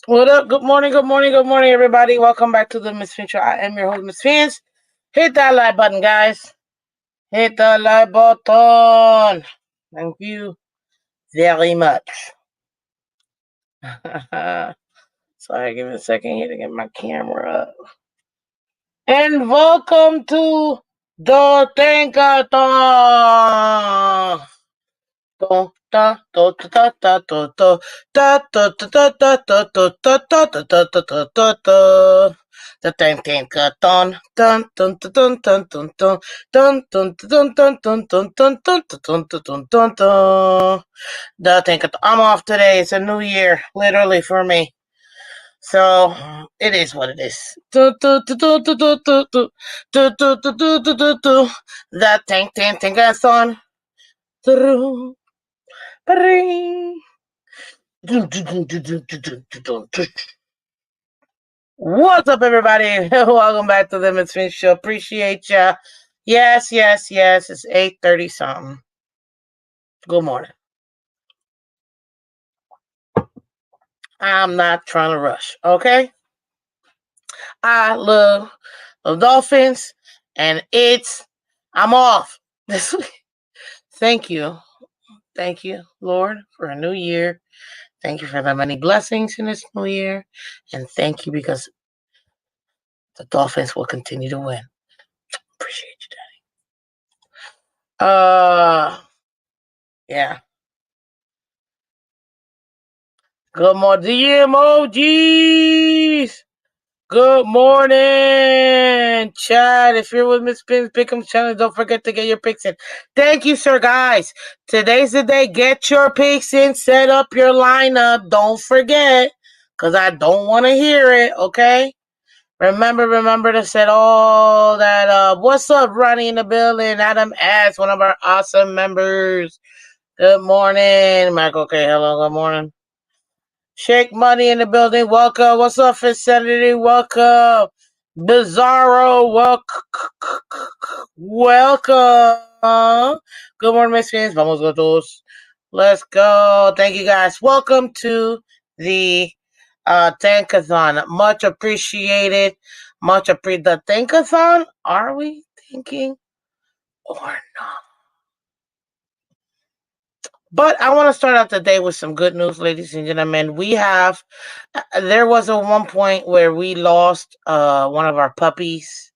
What up? Good morning, everybody. Welcome back to the Miss Finch Show. I am your host, Miss Phins. Hit that like button, guys. Hit the like button. Thank you very much. Sorry, give me a second here to get my camera up. And welcome to the Tank-a-Thon. The Tank-a-Thon. Dun dun dun dun dun dun dun dun dun dun dun dun dun dun dun dun dun dun. The Tank-a-Thon. I'm off today. It's a new year, literally for me. So it is what it is. The Tank-a-Thon. What's up, everybody? Welcome back to the Miss Finch Show. Appreciate ya. Yes. It's 8:30 something. Good morning. I'm not trying to rush. Okay. I love the Dolphins, and I'm off this week. Thank you, Lord, for a new year. Thank you for the many blessings in this new year, and thank you because the Dolphins will continue to win. Appreciate you, Daddy. Yeah. Good morning, the emojis. Good morning, Chad. If you're with Miss Pins Pick'em channel, don't forget to get your picks in. Thank you, sir, guys. Today's the day. Get your picks in. Set up your lineup. Don't forget, because I don't want to hear it, okay? Remember to set all that. What's up, Ronnie in the building? Adam S., one of our awesome members. Good morning, Michael K. Hello, good morning. Shake Money in the building. Welcome. What's up, Vicinity? Welcome. Bizarro. Welcome. Good morning, Miss Fans. Vamos todos. Let's go. Thank you, guys. Welcome to the Tank-a-Thon. Much appreciated. The Tank-a-Thon? Are we thinking or not? But I want to start out the day with some good news, ladies and gentlemen. There was a one point where we lost one of our puppies,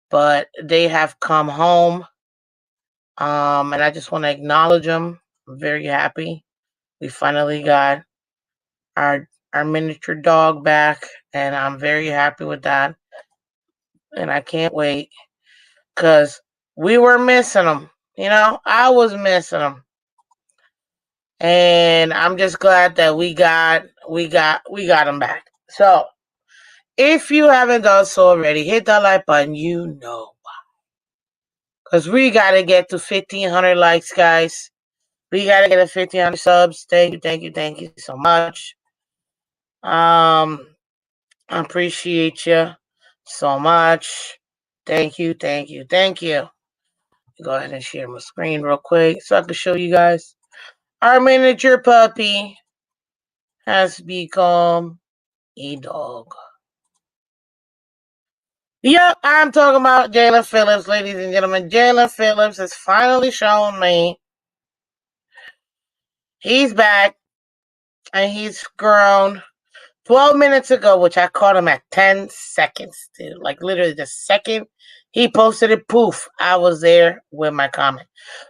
but they have come home. And I just want to acknowledge them. I'm very happy. We finally got our miniature dog back, and I'm very happy with that. And I can't wait because we were missing them. I was missing them. And I'm just glad that we got them back. So, if you haven't done so already, hit that like button. You know why? Because we gotta get to 1,500 likes, guys. We gotta get to 1,500 subs. Thank you so much. I appreciate you so much. Thank you. Go ahead and share my screen real quick so I can show you guys. Our miniature puppy has become a dog. Yep, I'm talking about Jalen Phillips, ladies and gentlemen. Jalen Phillips has finally shown me he's back and he's grown. 12 minutes ago, which I caught him at 10 seconds, dude. Like literally the second he posted it, poof, I was there with my comment.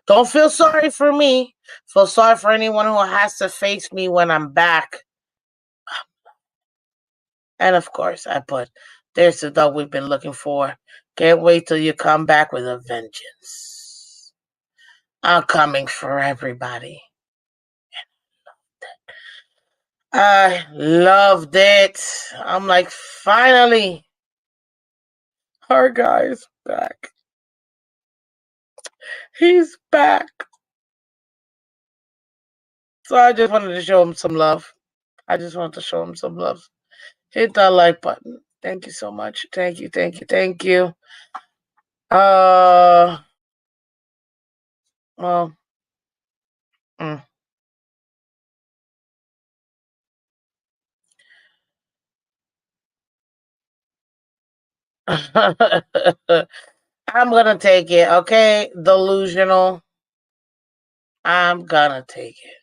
Don't feel sorry for me. Feel sorry for anyone who has to face me when I'm back. And of course, I put, there's the dog we've been looking for. Can't wait till you come back with a vengeance. I'm coming for everybody. I loved it. I'm like, finally, our guy's back. He's back. So I just wanted to show him some love. Hit that like button. Thank you so much. Thank you. Well, I'm gonna take it, okay? Delusional. I'm gonna take it.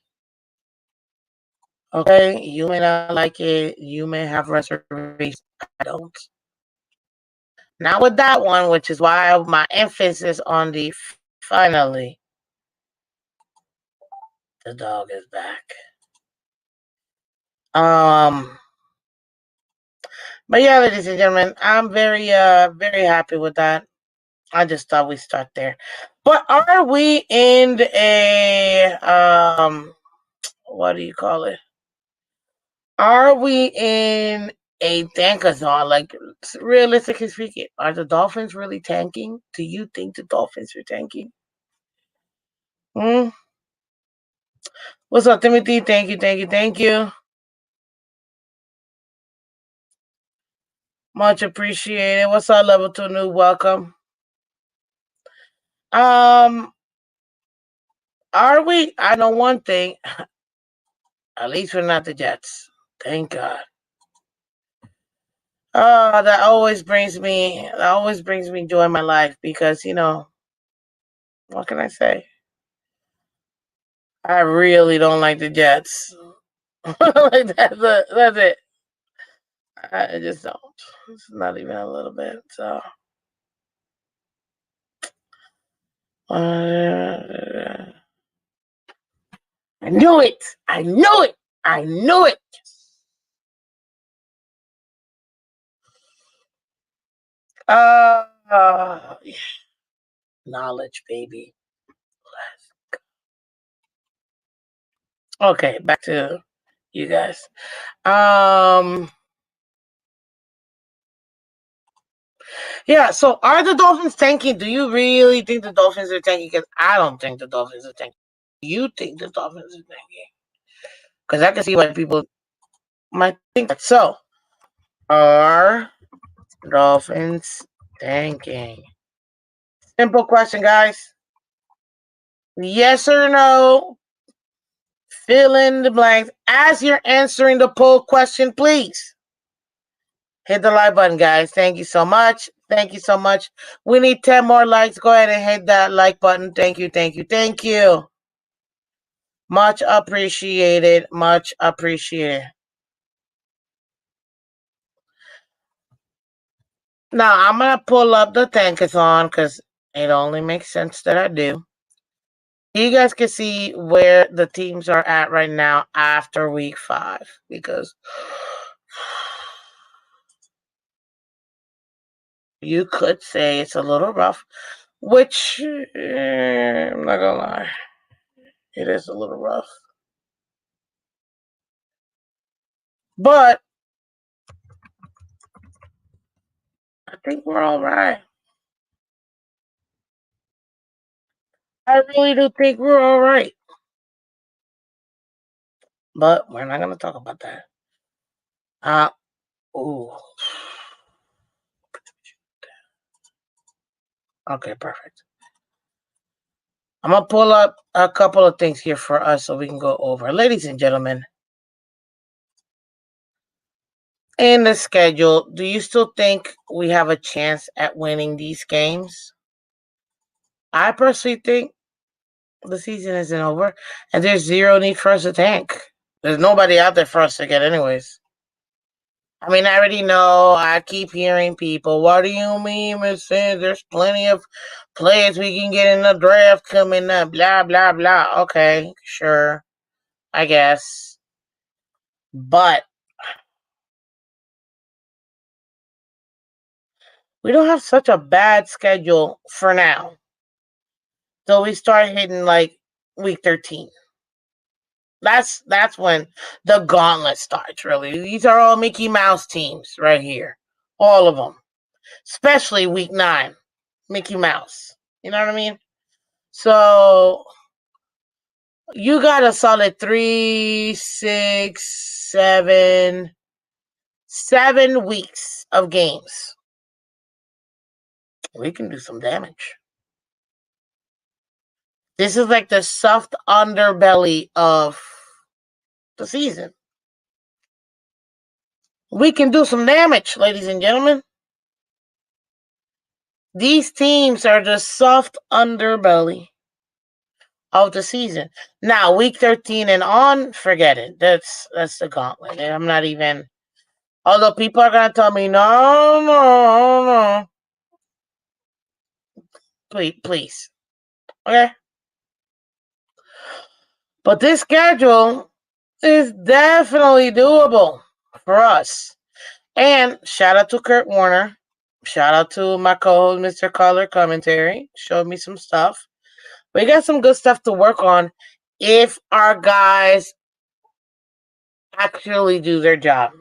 Okay? You may not like it. You may have reservations. I don't. Not with that one, which is why my emphasis on the finally. The dog is back. But yeah, ladies and gentlemen, I'm very very happy with that. I just thought we'd start there. But are we in a what do you call it? Are we in a tank-a-thon? Like, realistically speaking, are the Dolphins really tanking? Do you think the Dolphins are tanking? Hmm? What's up, Timothy? Thank you, thank you, thank you. Much appreciated. What's up, level 2 new? Welcome. Are we? I know one thing. At least we're not the Jets. Thank God. That always brings me joy in my life because, what can I say? I really don't like the Jets. Like, that's it. I just don't. It's not even a little bit. So, I knew it. I knew it. I knew it. Yeah. Knowledge, baby. Okay, back to you guys. Yeah, so are the Dolphins tanking? Do you really think the Dolphins are tanking? Because I don't think the Dolphins are tanking. You think the Dolphins are tanking? Because I can see why people might think that. So, are Dolphins tanking? Simple question, guys. Yes or no? Fill in the blanks. As you're answering the poll question, please hit the like button, guys. Thank you so much. Thank you so much. We need 10 more likes. Go ahead and hit that like button. Thank you, thank you, thank you. Much appreciated. Much appreciated. Now, I'm going to pull up the Tank-a-Thon because it only makes sense that I do. You guys can see where the teams are at right now after week 5 because you could say it's a little rough, which I'm not going to lie. It is a little rough. But I think we're all right. I really do think we're all right. But we're not going to talk about that. Ooh. Okay, perfect. I'm going to pull up a couple of things here for us so we can go over. Ladies and gentlemen, in the schedule, do you still think we have a chance at winning these games? I personally think the season isn't over and there's zero need for us to tank. There's nobody out there for us to get anyways. I mean, I already know. I keep hearing people, what do you mean, Miss Phins? There's plenty of players we can get in the draft coming up, blah, blah, blah. Okay, sure, I guess. But we don't have such a bad schedule for now. So we start hitting like week 13. That's when the gauntlet starts, really. These are all Mickey Mouse teams right here. All of them. Especially week 9. Mickey Mouse. You know what I mean? So you got a solid 3, 6, 7 weeks of games. We can do some damage. This is like the soft underbelly of the season. We can do some damage, ladies and gentlemen. These teams are the soft underbelly of the season. Now, week 13 and on, forget it. That's the gauntlet. I'm not even. Although people are gonna tell me, no, no, no, please, okay. But this schedule is definitely doable for us. And shout out to Kurt Warner. Shout out to my co-host, Mr. Color Commentary. Showed me some stuff. We got some good stuff to work on if our guys actually do their job.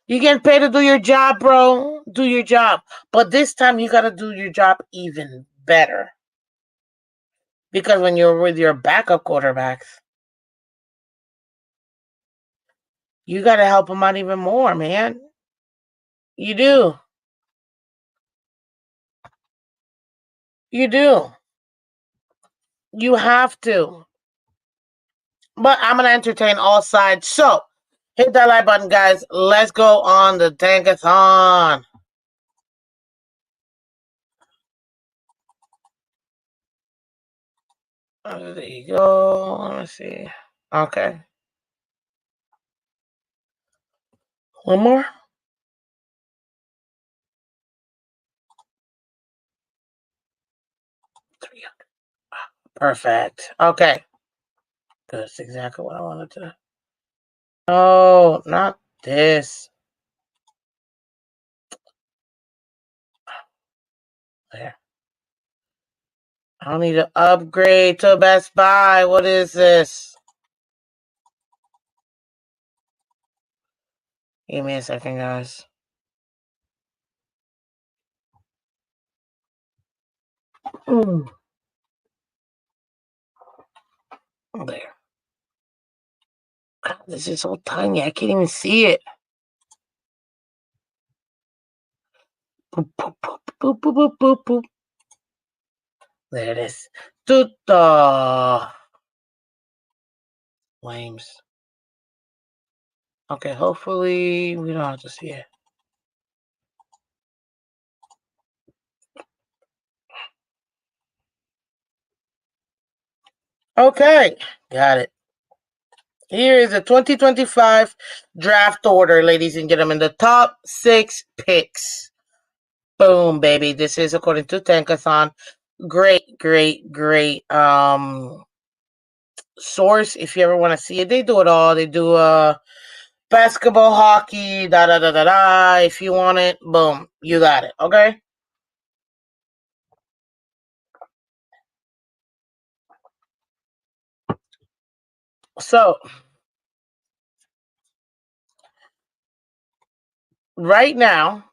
You get paid to do your job, bro. Do your job. But this time you gotta do your job even better. Because when you're with your backup quarterbacks, you gotta help them out even more, man. You do. You do. You have to. But I'm gonna entertain all sides. So hit that like button, guys. Let's go on the Tank-a-Thon. There you go. Let me see. Okay. One more. 300. Perfect. Okay. That's exactly what I wanted to. Oh, not this. There. I don't need to upgrade to Best Buy. What is this? Give me a second, guys. There. God, this is so tiny. I can't even see it. Boop, boop, boop, boop, boop, boop, boop, boop. There it is. Tutto. Flames. Okay, hopefully we don't have to see it. Okay, got it. Here is the 2025 draft order, ladies and gentlemen. The top 6 picks. Boom, baby. This is according to Tank-a-Thon. Great, great, great source if you ever want to see it. They do it all. They do basketball, hockey, da da da da da. If you want it, boom, you got it. Okay. So right now,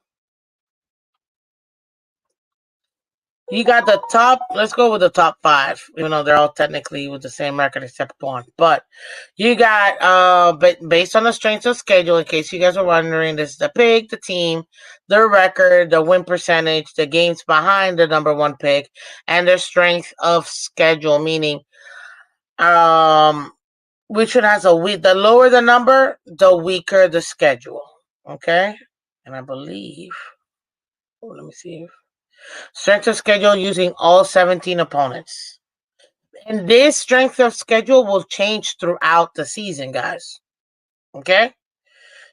you got the top. Let's go with the top 5, even though they're all technically with the same record except one. But you got based on the strength of schedule. In case you guys are wondering, this is the pick, the team, the record, the win percentage, the games behind the number 1 pick, and their strength of schedule. Meaning, which one has a week? The lower the number, the weaker the schedule. Okay, and I believe. Oh, let me see. Strength of schedule using all 17 opponents. And this strength of schedule will change throughout the season, guys. Okay?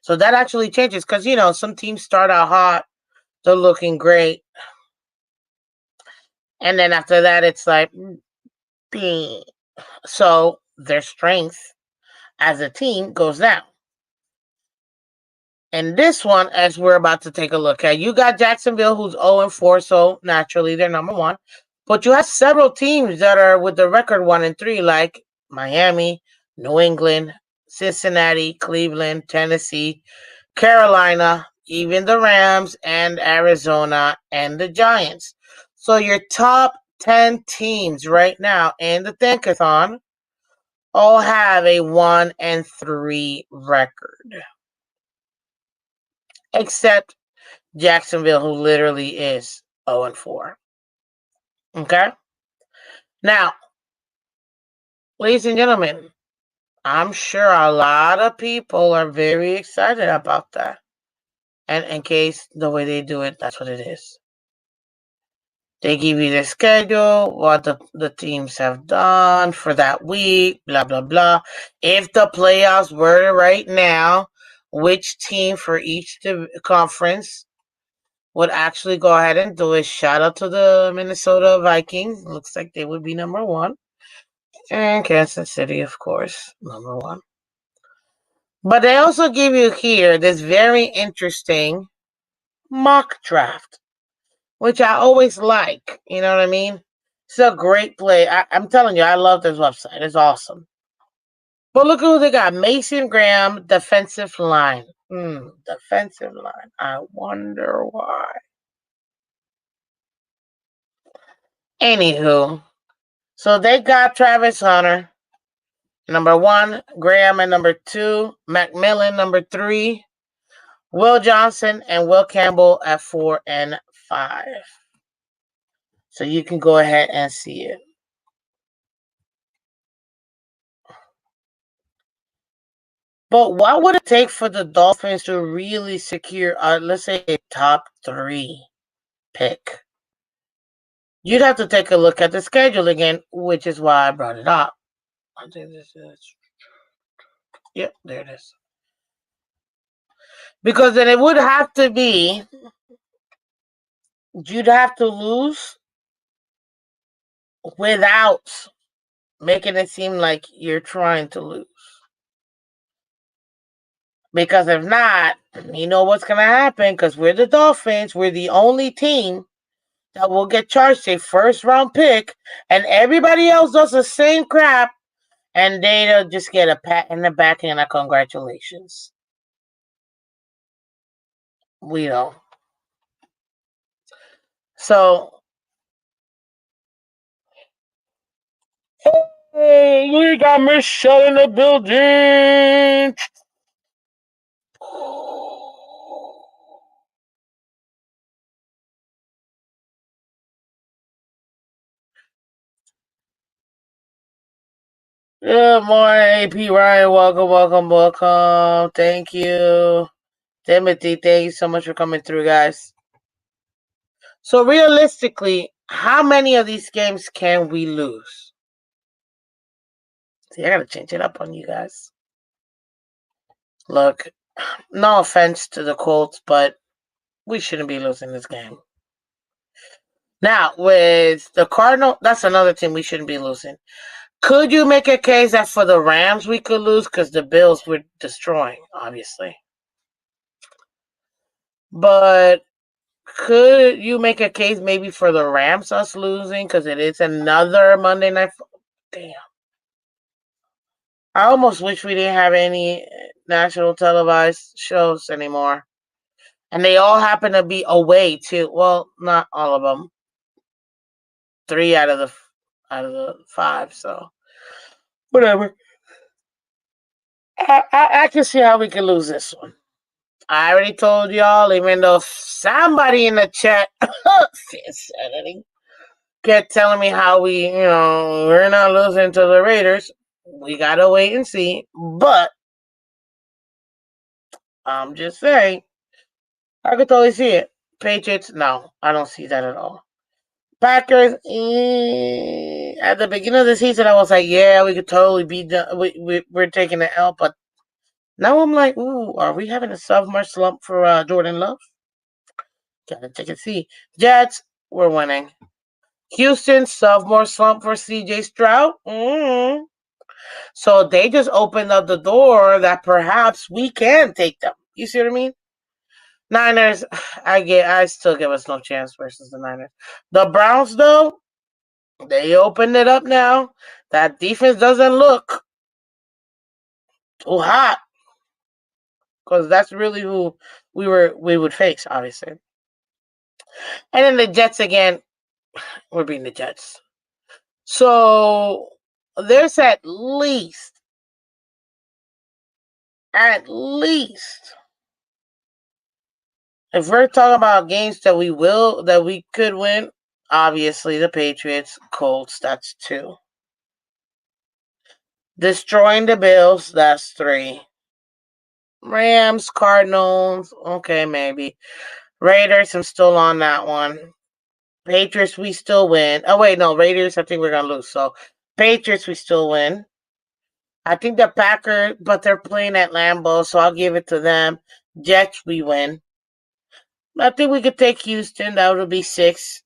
So that actually changes because, some teams start out hot, they're looking great. And then after that, it's like, so their strength as a team goes down. And this one, as we're about to take a look at, you got Jacksonville, who's 0-4, so naturally they're number 1. But you have several teams that are with the record 1-3, like Miami, New England, Cincinnati, Cleveland, Tennessee, Carolina, even the Rams, and Arizona, and the Giants. So your top 10 teams right now in the Tank-a-Thon all have a 1-3 record. Except Jacksonville, who literally is 0-4. Okay? Now, ladies and gentlemen, I'm sure a lot of people are very excited about that. And in case the way they do it, that's what it is. They give you the schedule, what the teams have done for that week, blah, blah, blah. If the playoffs were right now, which team for each conference would actually go ahead and do it. Shout out to the Minnesota Vikings. Looks like they would be number one. And Kansas City, of course, number one. But they also give you here this very interesting mock draft, which I always like. You know what I mean? It's a great play. I'm telling you, I love this website. It's awesome. But look who they got. Mason Graham, defensive line. Defensive line. I wonder why. Anywho, so they got Travis Hunter, number 1, Graham at number 2, McMillan number 3, Will Johnson and Will Campbell at 4 and 5. So you can go ahead and see it. But what would it take for the Dolphins to really secure, let's say, a top 3 pick? You'd have to take a look at the schedule again, which is why I brought it up. I think this is... Yep, there it is. Because then it would have to be... You'd have to lose without making it seem like you're trying to lose. Because if not, you know what's going to happen, because we're the Dolphins. We're the only team that will get charged a first-round pick, and everybody else does the same crap, and they'll just get a pat in the back and a congratulations. We don't. So, hey, we got Michelle in the building. Good morning, AP Ryan. Welcome. Thank you. Timothy, thank you so much for coming through, guys. So realistically, how many of these games can we lose? See, I gotta change it up on you guys. Look, no offense to the Colts, but we shouldn't be losing this game. Now, with the Cardinals, that's another team we shouldn't be losing. Could you make a case that for the Rams we could lose because the Bills were destroying, obviously? But could you make a case maybe for the Rams us losing because it is another Monday night? Damn. I almost wish we didn't have any national televised shows anymore. And they all happen to be away too. Well, not all of them. 3 out of the 5, so whatever. I can see how we can lose this one. I already told y'all, even though somebody in the chat kept telling me how we're not losing to the Raiders. We gotta wait and see. But I'm just saying, I could totally see it. Patriots, no, I don't see that at all. Packers, at the beginning of the season, I was like, yeah, we could totally beat them. We're taking the L, but now I'm like, ooh, are we having a sophomore slump for Jordan Love? Gotta check and see. Jets, we're winning. Houston, sophomore slump for CJ Stroud. So they just opened up the door that perhaps we can take them. You see what I mean? Niners, I still give us no chance versus the Niners. The Browns, though, they opened it up now. That defense doesn't look too hot. Because that's really who we would face, obviously. And then the Jets again, we're beating the Jets. So there's at least, if we're talking about games that we could win, obviously the Patriots, Colts, that's 2. Destroying the Bills, that's 3. Rams, Cardinals. Okay, maybe. Raiders, I'm still on that one. Patriots, we still win. Oh, wait, no. Raiders, I think we're going to lose. So, Patriots, we still win. I think the Packers, but they're playing at Lambeau, so I'll give it to them. Jets, we win. I think we could take Houston. That would be 6.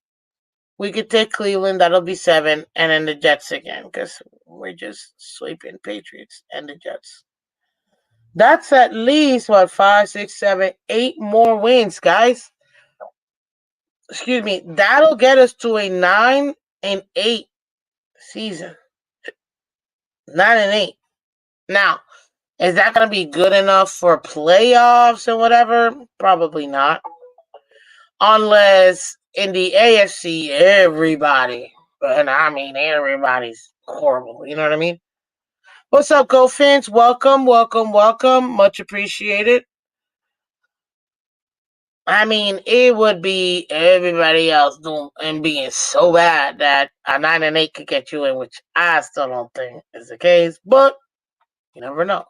We could take Cleveland. That'll be 7. And then the Jets again, because we're just sweeping Patriots and the Jets. That's at least, 5, 6, 7, 8 more wins, guys. Excuse me. That'll get us to a 9-8 season. 9-8. Now, is that going to be good enough for playoffs and whatever? Probably not. Unless in the AFC, everybody, and I mean everybody's horrible. You know what I mean? What's up, Go Phins? Welcome, welcome, welcome. Much appreciated. I mean, it would be everybody else doing and being so bad that a 9-8 could get you in, which I still don't think is the case. But you never know.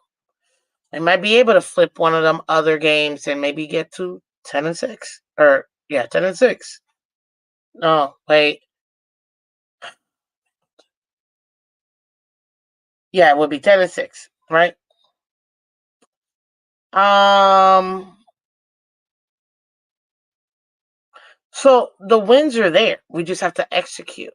They might be able to flip one of them other games and maybe get to 10-6. Or 10-6. No, wait. Yeah, it would be 10-6, right? So the wins are there. We just have to execute.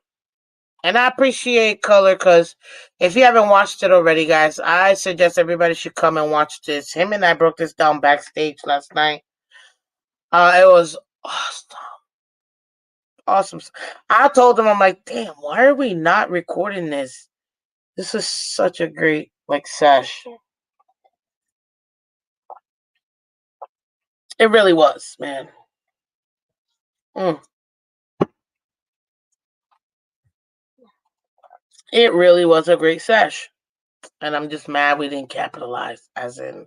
And I appreciate Color because if you haven't watched it already, guys, I suggest everybody should come and watch this. Him and I broke this down backstage last night. It was awesome. Awesome. I told him, I'm like, damn, why are we not recording this? This is such a great sesh. It really was, man. It really was a great sesh. And I'm just mad we didn't capitalize, as in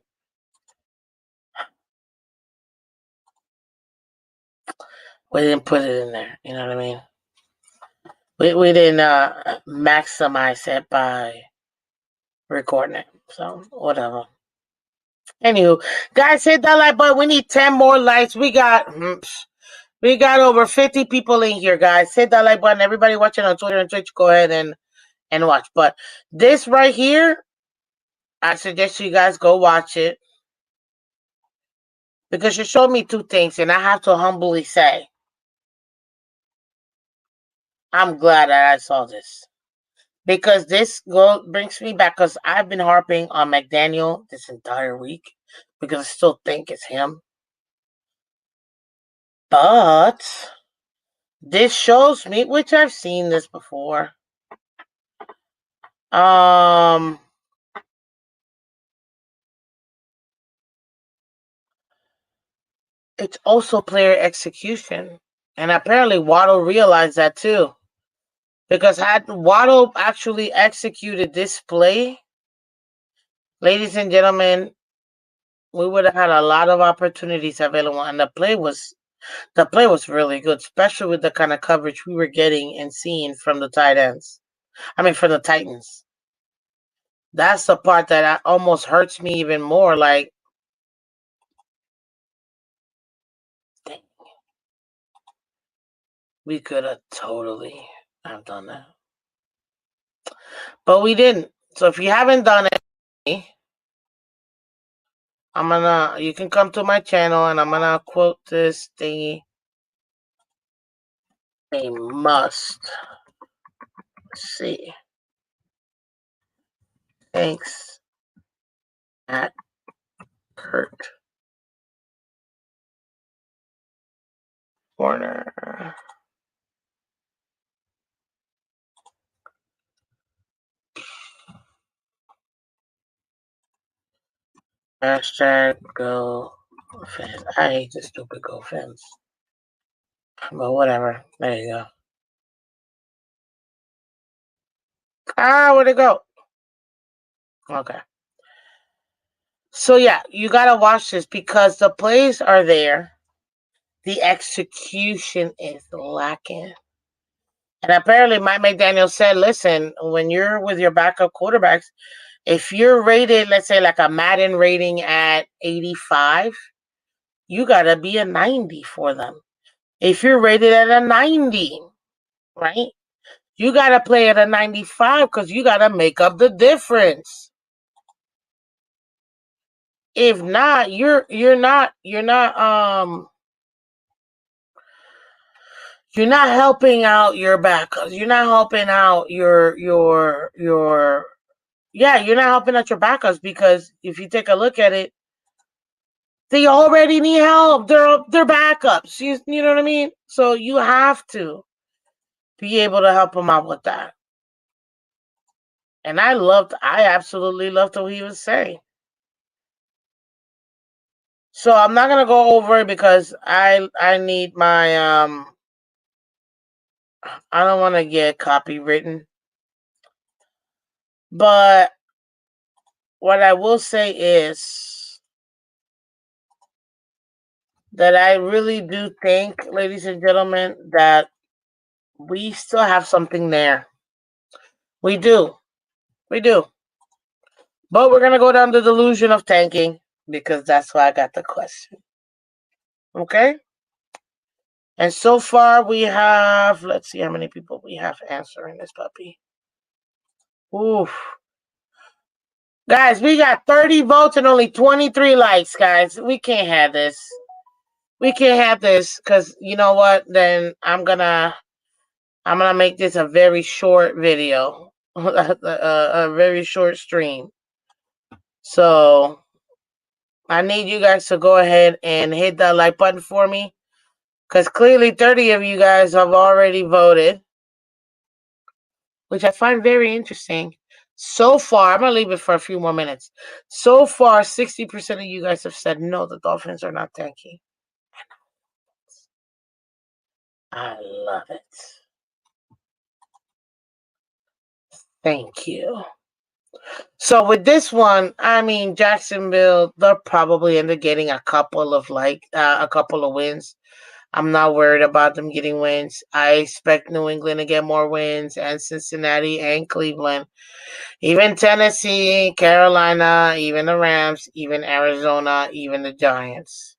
we didn't put it in there. You know what I mean? We didn't maximize it by recording it. So whatever. Anywho, guys, hit that like button. We need 10 more likes. We got over 50 people in here, guys. Hit that like button. Everybody watching on Twitter and Twitch, go ahead and watch. But this right here, I suggest you guys go watch it. Because you showed me 2 things, and I have to humbly say, I'm glad that I saw this. Because this brings me back, because I've been harping on McDaniel this entire week, because I still think it's him. But this shows me, which I've seen this before. It's also player execution. And apparently Waddle realized that too. Because had Waddle actually executed this play, ladies and gentlemen, we would have had a lot of opportunities available. And the play was really good, especially with the kind of coverage we were getting and seeing from the tight ends. I mean, from the Titans. That's the part that almost hurts me even more. Like, dang, we could have totally have done that. But we didn't. So if you haven't done it, you can come to my channel and I'm gonna quote this thingy. They must see. Thanks at Kurt Warner. Hashtag go Phins. I hate this stupid go Phins. But whatever. There you go. Where'd it go? Okay. So yeah, you gotta watch this because the plays are there. The execution is lacking. And apparently Mike McDaniel said, listen, when you're with your backup quarterbacks, If you're rated, let's say like a Madden rating at 85, you got to be a 90 for them. If you're rated at a 90, right? You got to play at a 95 because you got to make up the difference. If not, you're not helping out your backups. You're not helping out your you're not helping out your backups, because if you take a look at it, they already need help. They're backups. You know what I mean? So you have to be able to help them out with that. And I absolutely loved what he was saying. So I'm not gonna go over it because I need my I don't want to get copywritten. But what I will say is that I really do think, ladies and gentlemen, that we still have something there. We do. We do. But we're going to go down the delusion of tanking, because that's why I got the question. Okay? And so far we have, let's see how many people we have answering this puppy. Oof. Guys, we got 30 votes and only 23 likes, guys. We can't have this. We can't have this, because you know what? Then I'm gonna make this a very short video, a very short stream. So I need you guys to go ahead and hit that like button for me, because clearly 30 of you guys have already voted, which I find very interesting. So far, I'm gonna leave it for a few more minutes. So far, 60% of you guys have said no, the Dolphins are not tanking. I love it. Thank you. So with this one, I mean, Jacksonville, they'll probably end up getting a couple of wins. I'm not worried about them getting wins. I expect New England to get more wins, and Cincinnati and Cleveland, even Tennessee, Carolina, even the Rams, even Arizona, even the Giants.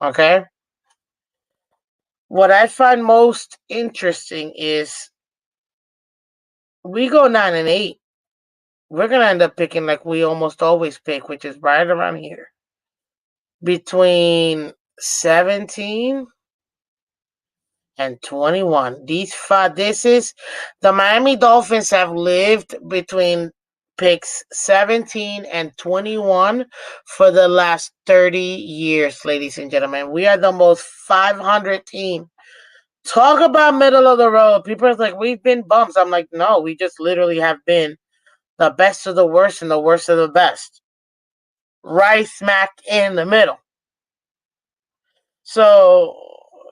Okay? What I find most interesting is we go 9-8. We're going to end up picking like we almost always pick, which is right around here. Between 17 and 21. This is the Miami Dolphins have lived between picks 17 and 21 for the last 30 years, ladies and gentlemen. We are the most 500 team. Talk about middle of the road. People are like, we've been bumps. I'm like, no, we just literally have been the best of the worst and the worst of the best. Right smack in the middle. So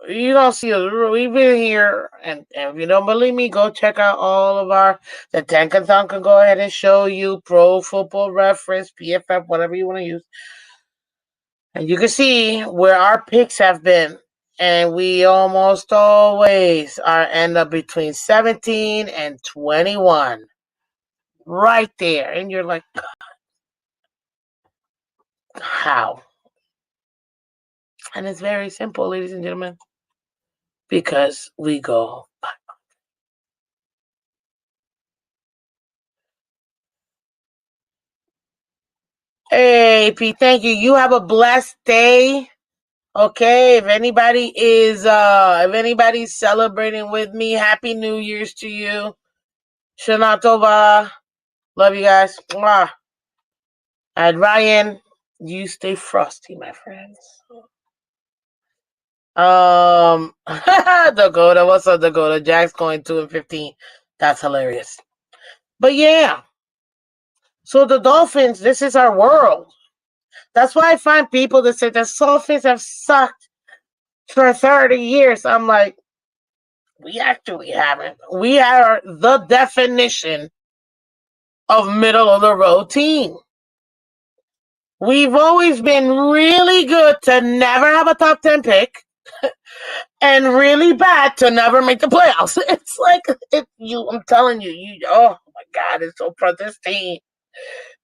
you don't see us. We've been here, and if you don't believe me, go check out all of the Tank-a-Thon can go ahead and show you Pro Football Reference, PFF, whatever you want to use. And you can see where our picks have been. And we almost always end up between 17 and 21. Right there. And you're like, how? And it's very simple, ladies and gentlemen. Because we go. Hey, Pete, thank you. You have a blessed day. Okay, if anybody's celebrating with me, Happy New Year's to you. Shana Tova. Love you guys. Mwah. And Ryan, you stay frosty, my friends. Dakota, what's up, Dakota? Jack's going 2-15. That's hilarious. But yeah. So the Dolphins, this is our world. That's why I find people that say the Dolphins have sucked for 30 years. I'm like, we actually haven't. We are the definition of middle of the road team. We've always been really good to never have a top 10 pick and really bad to never make the playoffs. It's like, I'm telling you, oh my God, it's so for this team.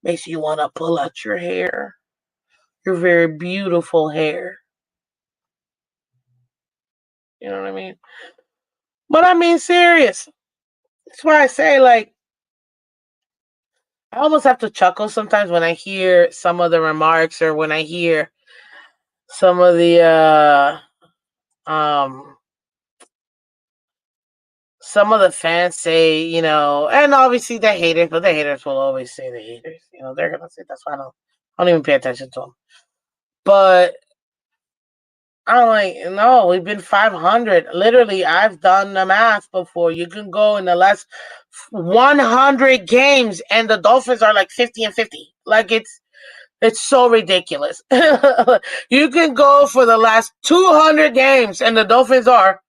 Makes you want to pull out your hair. Your very beautiful hair. You know what I mean? But I mean, serious. That's why I say, like, I almost have to chuckle sometimes when I hear some of the remarks or when I hear some of the some of the fans say, you know, and obviously the haters, but the haters will always say the haters. You know, they're gonna say that's why I don't even pay attention to them. But I'm like, no, we've been 500. Literally, I've done the math before. You can go in the last 100 games, and the Dolphins are like 50-50. Like it's so ridiculous. You can go for the last 200 games, and the Dolphins are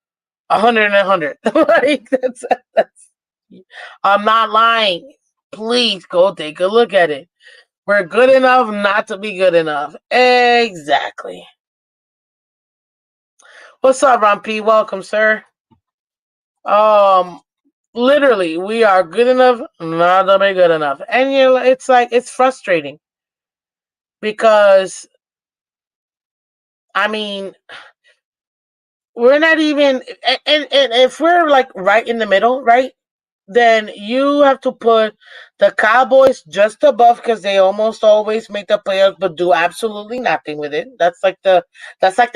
100 and 100. Like that's. I'm not lying. Please go take a look at it. We're good enough not to be good enough. Exactly. What's up, Ron P? Welcome, sir. Um, Literally, we are good enough not to be good enough, and it's like it's frustrating because I mean we're not even, and if we're like right in the middle, right? Then you have to put the Cowboys just above because they almost always make the playoffs but do absolutely nothing with it. That's like the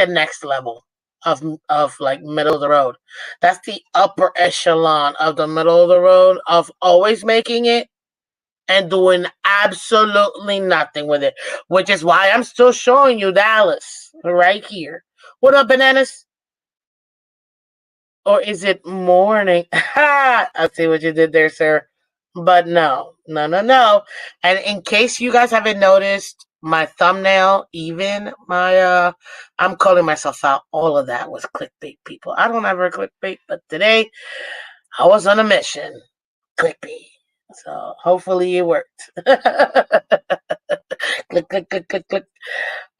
next level of like middle of the road. That's the upper echelon of the middle of the road of always making it and doing absolutely nothing with it. Which is why I'm still showing you Dallas right here. What up, bananas? Or is it morning? I see what you did there, sir. But no, no, no, no. And in case you guys haven't noticed, my thumbnail, even my I'm calling myself out. All of that was clickbait, people. I don't ever clickbait, but today I was on a mission. Clickbait. So hopefully it worked. Click, click, click, click, click.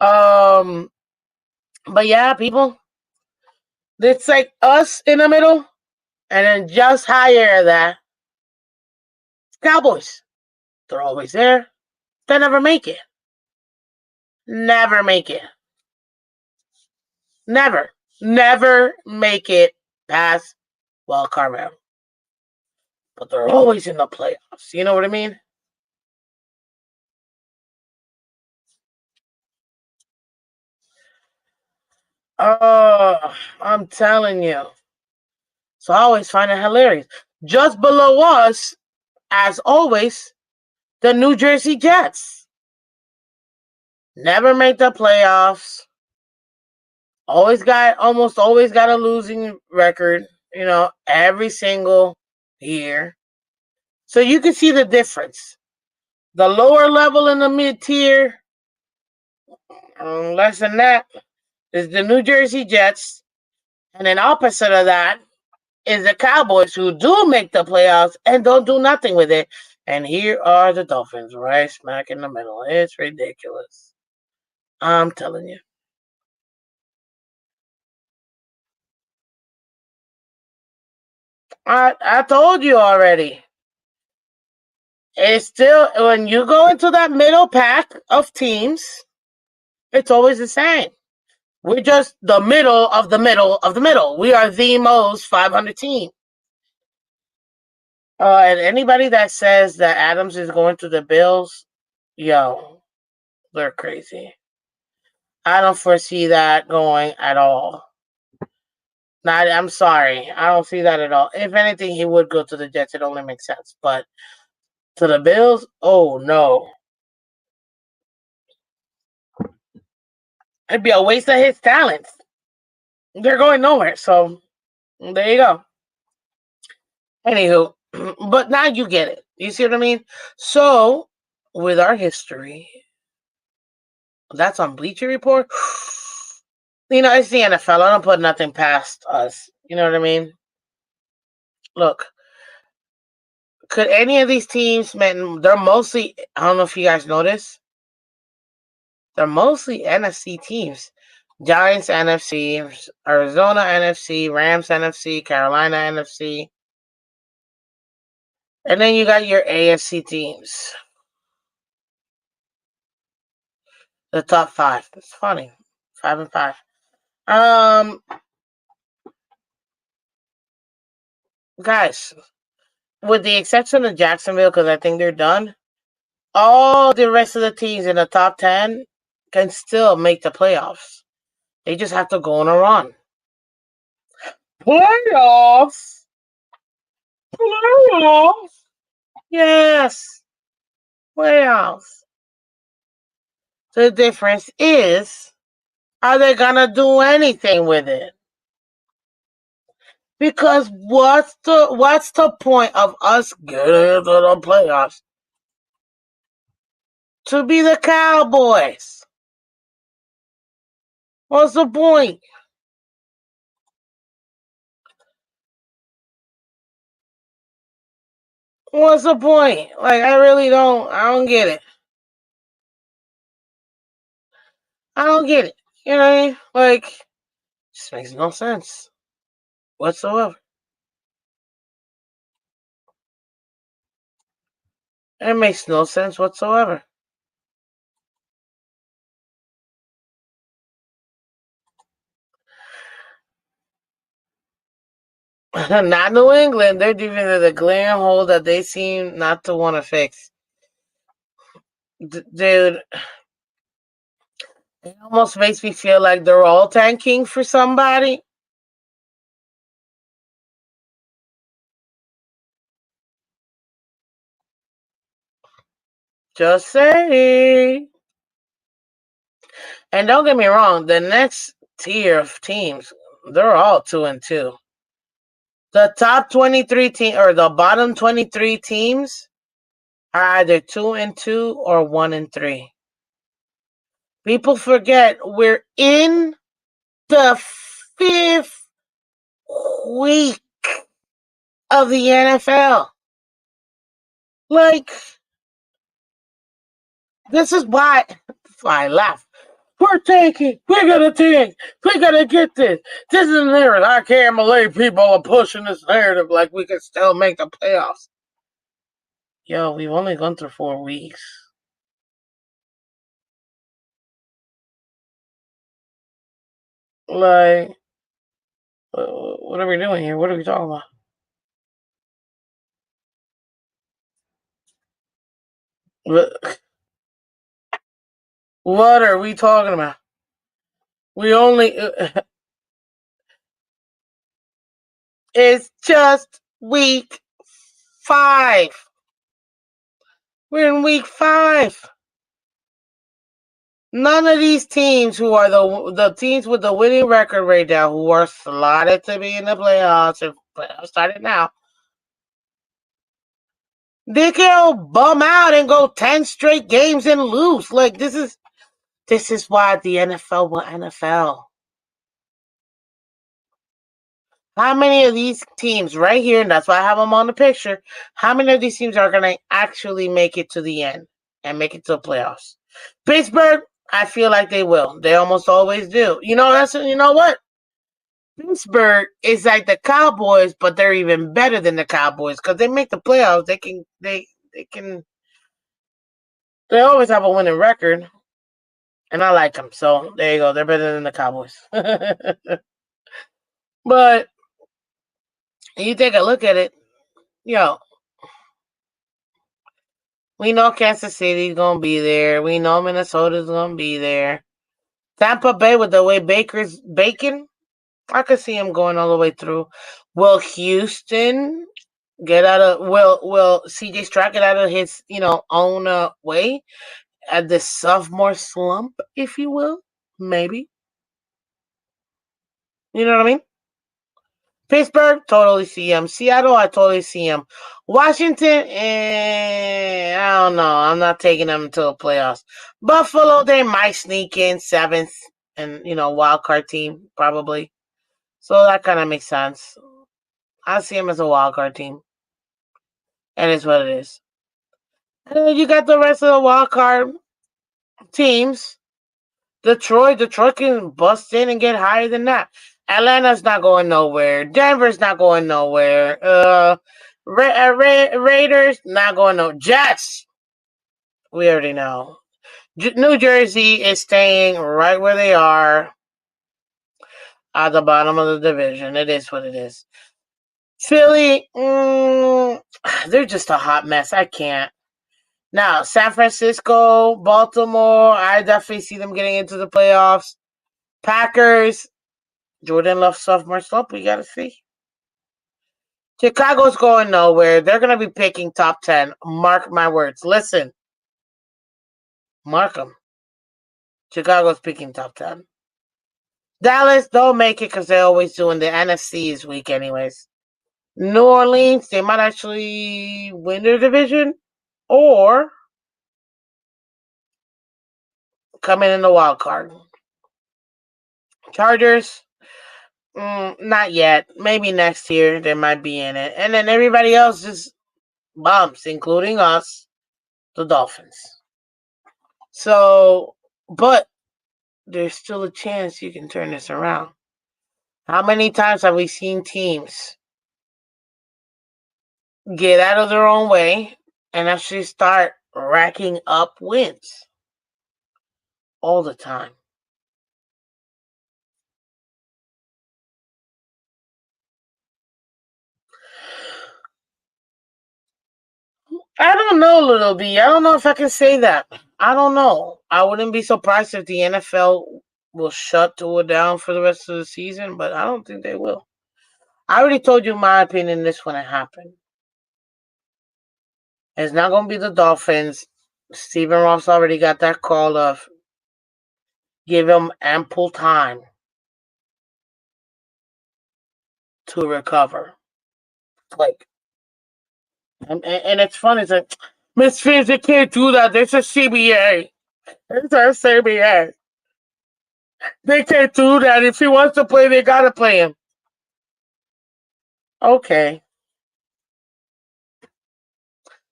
Um, but yeah, people, it's like us in the middle, and then just higher that Cowboys. They're always there. They never make it. Never make it. Never. Never make it past wild card round. But they're always in the playoffs. You know what I mean? Oh, I'm telling you. So I always find it hilarious. Just below us, as always, the New Jersey Jets. Never make the playoffs. Almost always got a losing record, you know, every single year. So you can see the difference. The lower level in the mid tier, less than that, is the New Jersey Jets. And then opposite of that is the Cowboys, who do make the playoffs and don't do nothing with it. And here are the Dolphins, right smack in the middle. It's ridiculous. I'm telling you. I told you already. It's still, when you go into that middle pack of teams, it's always the same. We're just the middle of the middle of the middle. We are the most 500 team. And anybody that says that Adams is going to the Bills, yo, they're crazy. I don't foresee that going at all. Not, I'm sorry, I don't see that at all. If anything, he would go to the Jets. It only makes sense. But to the Bills, oh no, it'd be a waste of his talents. They're going nowhere. So there you go. Anywho, but now you get it. You see what I mean? So with our history, that's on Bleacher Report. You know, it's the NFL. I don't put nothing past us. You know what I mean? Look, could any of these teams, man, they're mostly, I don't know if you guys notice, they're mostly NFC teams. Giants NFC, Arizona NFC, Rams NFC, Carolina NFC. And then you got your AFC teams. The top five. It's funny. 5-5. Um, guys, with the exception of Jacksonville, because I think they're done, all the rest of the teams in the top 10 can still make the playoffs. They just have to go on a run. Playoffs? Playoffs? Yes. Playoffs. The difference is, are they going to do anything with it? Because what's the point of us getting into the playoffs? To be the Cowboys. What's the point? What's the point? Like, I don't get it. I don't get it. You know what I mean? Like, it just makes no sense whatsoever. It makes no sense whatsoever. Not New England. They're deep into the glaring hole that they seem not to want to fix. Dude, it almost makes me feel like they're all tanking for somebody. Just saying. And don't get me wrong, the next tier of teams, they're all 2-2. The top 23 team or the bottom 23 teams are either 2-2 or 1-3. People forget we're in the 5th week of the NFL. Like, this is why I laugh. We're taking. We're gonna take. We're gonna get this. This is the narrative. I can't believe people are pushing this narrative like we can still make the playoffs. Yo, we've only gone through 4 weeks. Like, what are we doing here? What are we talking about? What are we talking about? We only. It's just week 5. We're in week 5. None of these teams who are the teams with the winning record right now, who are slotted to be in the playoffs, if playoffs started now, they can bum out and go 10 straight games and lose. Like, this is why the NFL will NFL. How many of these teams right here, and that's why I have them on the picture, how many of these teams are going to actually make it to the end and make it to the playoffs? Pittsburgh, I feel like they will. They almost always do. You know what? Pittsburgh is like the Cowboys, but they're even better than the Cowboys because they make the playoffs. They always have a winning record, and I like them. So there you go. They're better than the Cowboys. But you take a look at it, yo. We know Kansas City's gonna be there. We know Minnesota's gonna be there. Tampa Bay with the way Baker's baking, I could see him going all the way through. Will Houston get out of will CJ Stroud get out of his own way at the sophomore slump, if you will? Maybe. You know what I mean? Pittsburgh, totally see him. Seattle, I totally see him. Washington, I don't know. I'm not taking them to the playoffs. Buffalo, they might sneak in 7th and wild card team probably. So that kind of makes sense. I see him as a wild card team. And it's what it is. And then you got the rest of the wild card teams. Detroit can bust in and get higher than that. Atlanta's not going nowhere. Denver's not going nowhere. Raiders not going no. Jets, we already know. New Jersey is staying right where they are at the bottom of the division. It is what it is. Philly, they're just a hot mess. I can't. Now, San Francisco, Baltimore, I definitely see them getting into the playoffs. Packers, Jordan Love sophomore slump. We gotta see. Chicago's going nowhere. They're gonna be picking top 10. Mark my words. Listen, mark them. Chicago's picking top 10. Dallas, don't make it because they're always doing the NFC is weak, anyways. New Orleans, they might actually win their division or come in the wild card. Chargers, not yet. Maybe next year they might be in it. And then everybody else just bumps, including us, the Dolphins. So, but there's still a chance you can turn this around. How many times have we seen teams get out of their own way and actually start racking up wins? All the time. I don't know, Little B. I don't know if I can say that. I don't know. I wouldn't be surprised if the NFL will shut Tua down for the rest of the season, but I don't think they will. I already told you my opinion this when it happened. It's not going to be the Dolphins. Stephen Ross already got that call of give him ample time to recover. Like, and it's funny. It's like, Miss Phins, they can't do that. It's a CBA. It's a CBA. They can't do that. If he wants to play, they got to play him. Okay.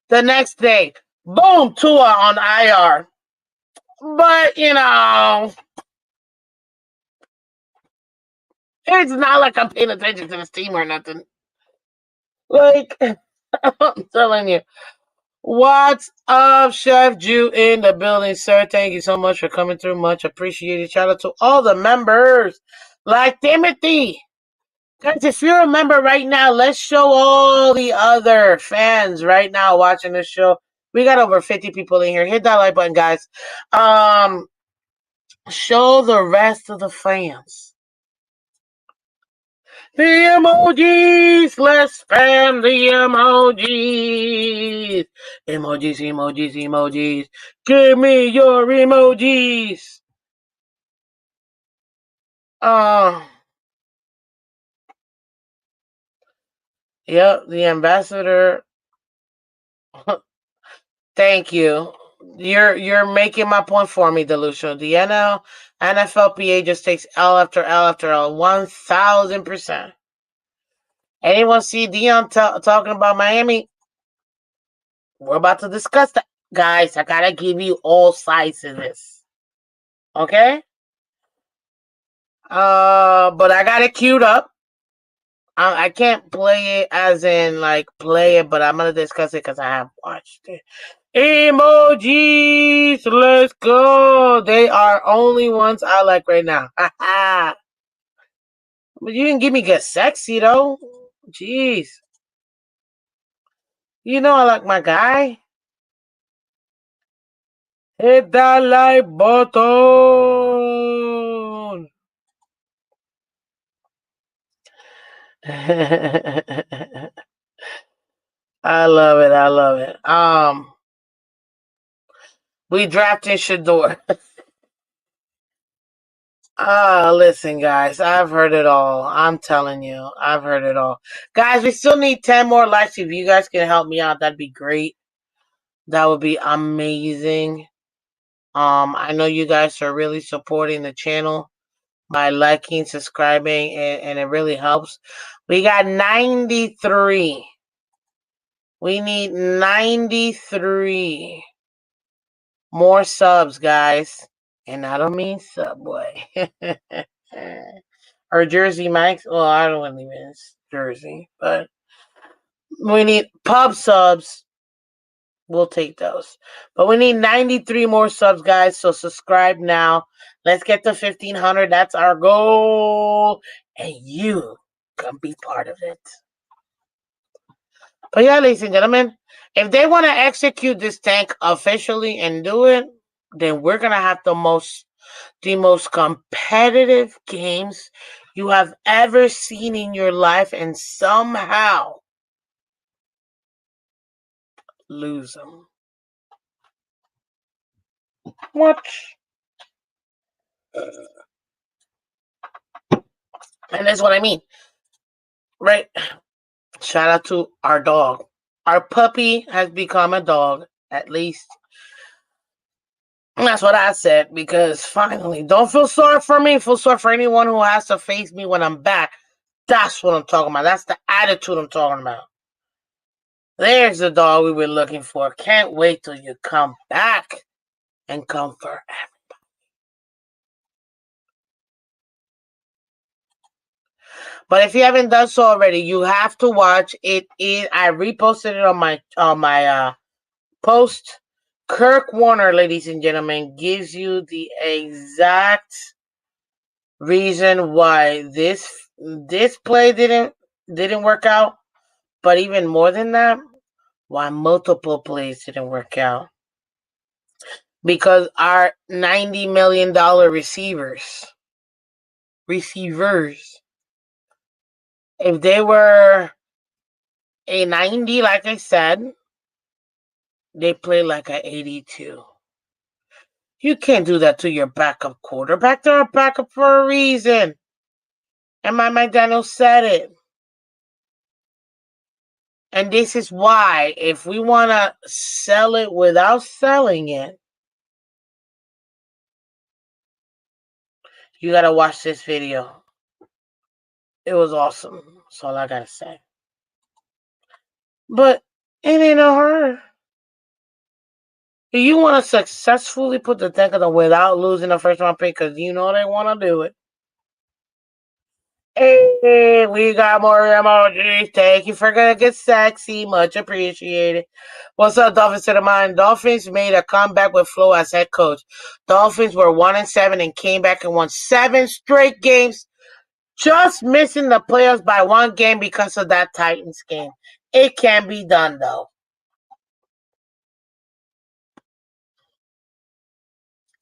The next day, boom, Tua on IR. But, it's not like I'm paying attention to this team or nothing. Like, I'm telling you. What's up, Chef Jew in the building, sir? Thank you so much for coming through. Much appreciated. Shout out to all the members, like Timothy. Guys, if you're a member right now, let's show all the other fans right now watching this show. We got over 50 people in here. Hit that like button, guys. Show the rest of the fans. The emojis! Let's spam the emojis! Emojis, emojis, emojis. Give me your emojis! Yep, the ambassador. Thank you. You're making my point for me, Delucio. The NFLPA just takes L after L after L, 1,000%. Anyone see Dion talking about Miami? We're about to discuss that, guys. I gotta give you all sides of this, okay? But I got it queued up. I can't play it as in like play it, but I'm gonna discuss it because I have watched it. Emojis, let's go. They are only ones I like right now. But you didn't give me get sexy though. Jeez. You know I like my guy. Hit that like button. I love it. I love it. We drafted Shador. Listen, guys, I've heard it all. I'm telling you, I've heard it all. Guys, we still need 10 more likes. If you guys can help me out, that'd be great. That would be amazing. I know you guys are really supporting the channel by liking, subscribing, and it really helps. We got 93. We need 93 more subs, guys. And I don't mean Subway. Or Jersey Mike's. Well, I don't really mean Jersey. But we need pub subs. We'll take those. But we need 93 more subs, guys. So subscribe now. Let's get to 1,500. That's our goal. And you can be part of it. But yeah, ladies and gentlemen, if they want to execute this tank officially and do it, then we're going to have the most competitive games you have ever seen in your life, and somehow lose them. Watch. And that's what I mean. Right? Shout out to our dog. Our puppy has become a dog, at least. And that's what I said, because finally, don't feel sorry for me. Feel sorry for anyone who has to face me when I'm back. That's what I'm talking about. That's the attitude I'm talking about. There's the dog we were looking for. Can't wait till you come back and come for everybody. But if you haven't done so already, you have to watch it. I reposted it on my post. Kirk Warner, ladies and gentlemen, gives you the exact reason why this play didn't work out, but even more than that, why multiple plays didn't work out. Because our $90 million receivers, if they were a 90, like I said, they play like an 82. You can't do that to your backup quarterback. They're a backup for a reason. And Mike McDaniel said it. And this is why, if we want to sell it without selling it, you got to watch this video. It was awesome. That's all I got to say. But it ain't a hurry. You want to successfully put the Tank-a-Thon without losing the first round pick, because you know they want to do it. Hey, we got more emojis. Thank you for gonna get sexy. Much appreciated. What's up, Dolphins to the mind? Dolphins made a comeback with Flo as head coach. Dolphins were 1-7 and came back and won 7 straight games, just missing the playoffs by 1 game because of that Titans game. It can be done, though.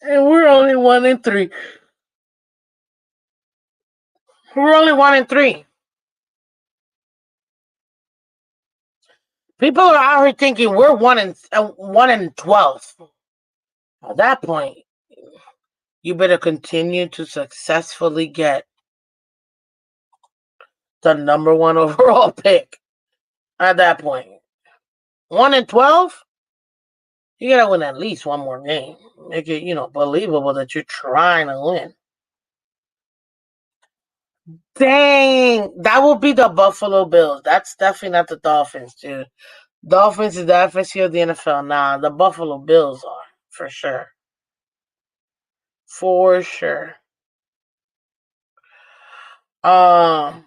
And we're only 1-3. We're only 1-3. People are out here thinking we're 1-12. At that point, you better continue to successfully get the number 1 overall pick. At that point, 1-12, you gotta win at least 1 more game. Make it, believable that you're trying to win. Dang, that will be the Buffalo Bills. That's definitely not the Dolphins, dude. Dolphins is the FSU of the NFL. Nah, the Buffalo Bills are, for sure. For sure. But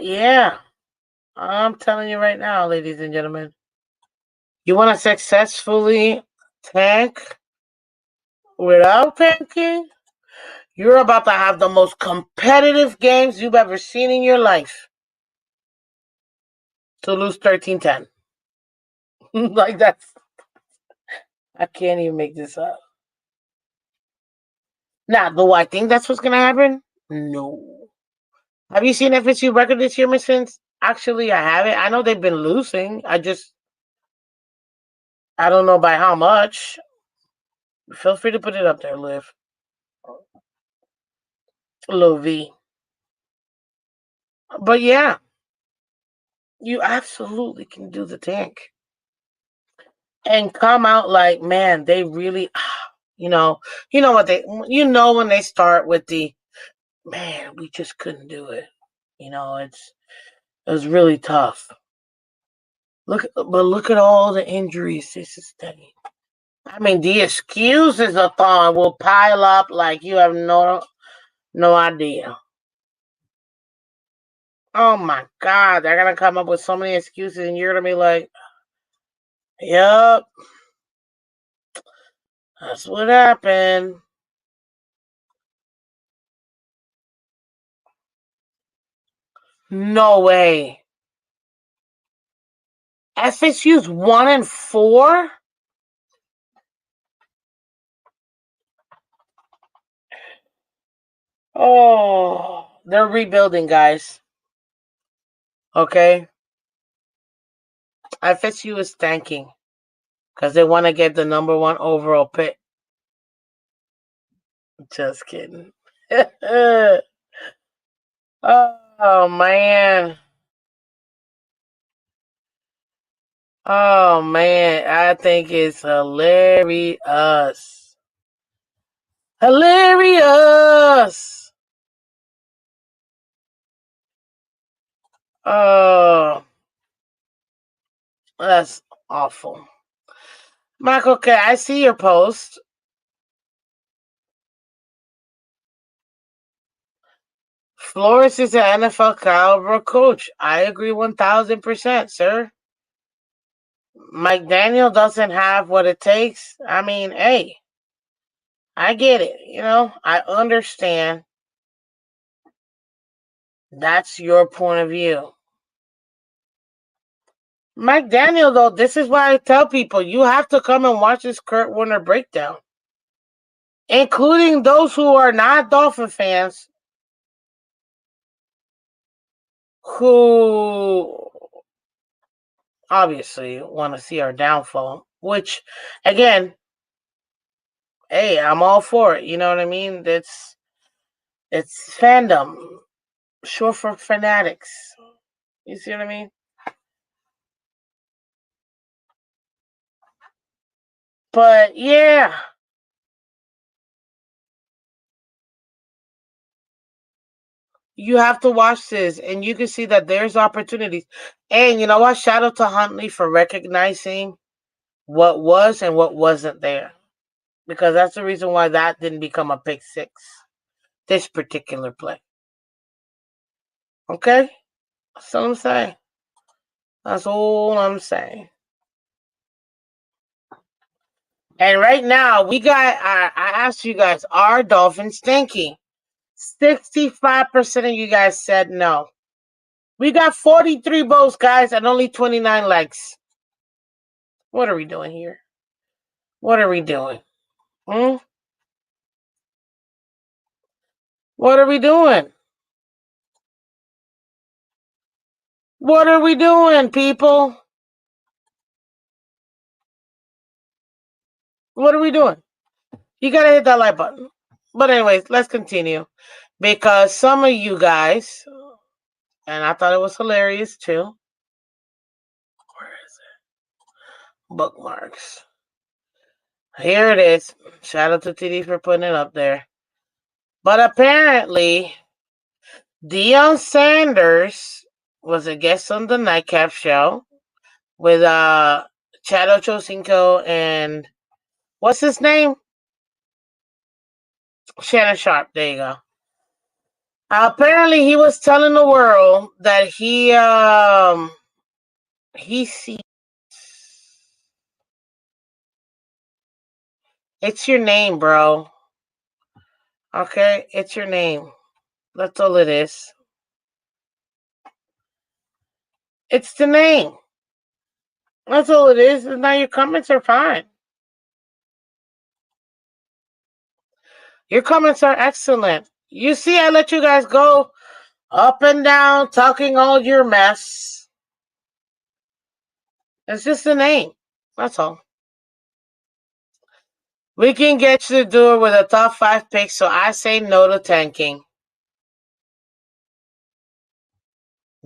yeah, I'm telling you right now, ladies and gentlemen, you want to successfully tank without tanking? You're about to have the most competitive games you've ever seen in your life to lose 13-10. Like that's... I can't even make this up. Now, do I think that's what's going to happen? No. Have you seen FSU record this year, Miss Phins? Actually, I haven't. I know they've been losing. I don't know by how much. Feel free to put it up there, Liv. Lil V. But yeah, you absolutely can do the tank. And come out like, man, they really, when they start with the, man, we just couldn't do it. It was really tough. Look at all the injuries this is sustained. I mean, the excuses a thon will pile up like you have no idea. Oh my God, they're gonna come up with so many excuses, and you're gonna be like, "Yep, that's what happened." No way. FSU's 1-4. Oh, they're rebuilding, guys. Okay, FSU is tanking because they want to get the number 1 overall pick. Just kidding. Oh man. Oh man, I think it's hilarious. Hilarious. Oh, that's awful. Michael K, I see your post. Flores is an NFL caliber coach. I agree 1000%, sir. Mike Daniel doesn't have what it takes. I mean, hey, I get it. I understand. That's your point of view. Mike Daniel, though, this is why I tell people you have to come and watch this Kurt Warner breakdown, including those who are not Dolphin fans who obviously want to see our downfall, which, again, hey, I'm all for it. You know what I mean? It's fandom, short for fanatics. You see what I mean? But yeah, you have to watch this, and you can see that there's opportunities. And you know what? Shout out to Huntley for recognizing what was and what wasn't there, because that's the reason why that didn't become a pick six. This particular play. Okay, that's all I'm saying. That's all I'm saying. And right now, we got, I asked you guys, are Dolphins tanking? 65% of you guys said no. We got 43 votes, guys, and only 29 likes. What are we doing here? What are we doing? Hmm? What are we doing? What are we doing, people? What are we doing? You gotta hit that like button. But anyways, let's continue. Because some of you guys, and I thought it was hilarious too. Where is it? Bookmarks. Here it is. Shout out to TD for putting it up there. But apparently, Deion Sanders was a guest on the Nightcap Show with Chad Ochocinco and what's his name? Shannon Sharp. There you go. Apparently, he was telling the world that he sees. It's your name, bro. Okay, it's your name. That's all it is. It's the name. That's all it is. And now your comments are fine. Your comments are excellent. You see, I let you guys go up and down, talking all your mess. It's just a name. That's all. We can get you to do it with a top 5 pick, so I say no to tanking.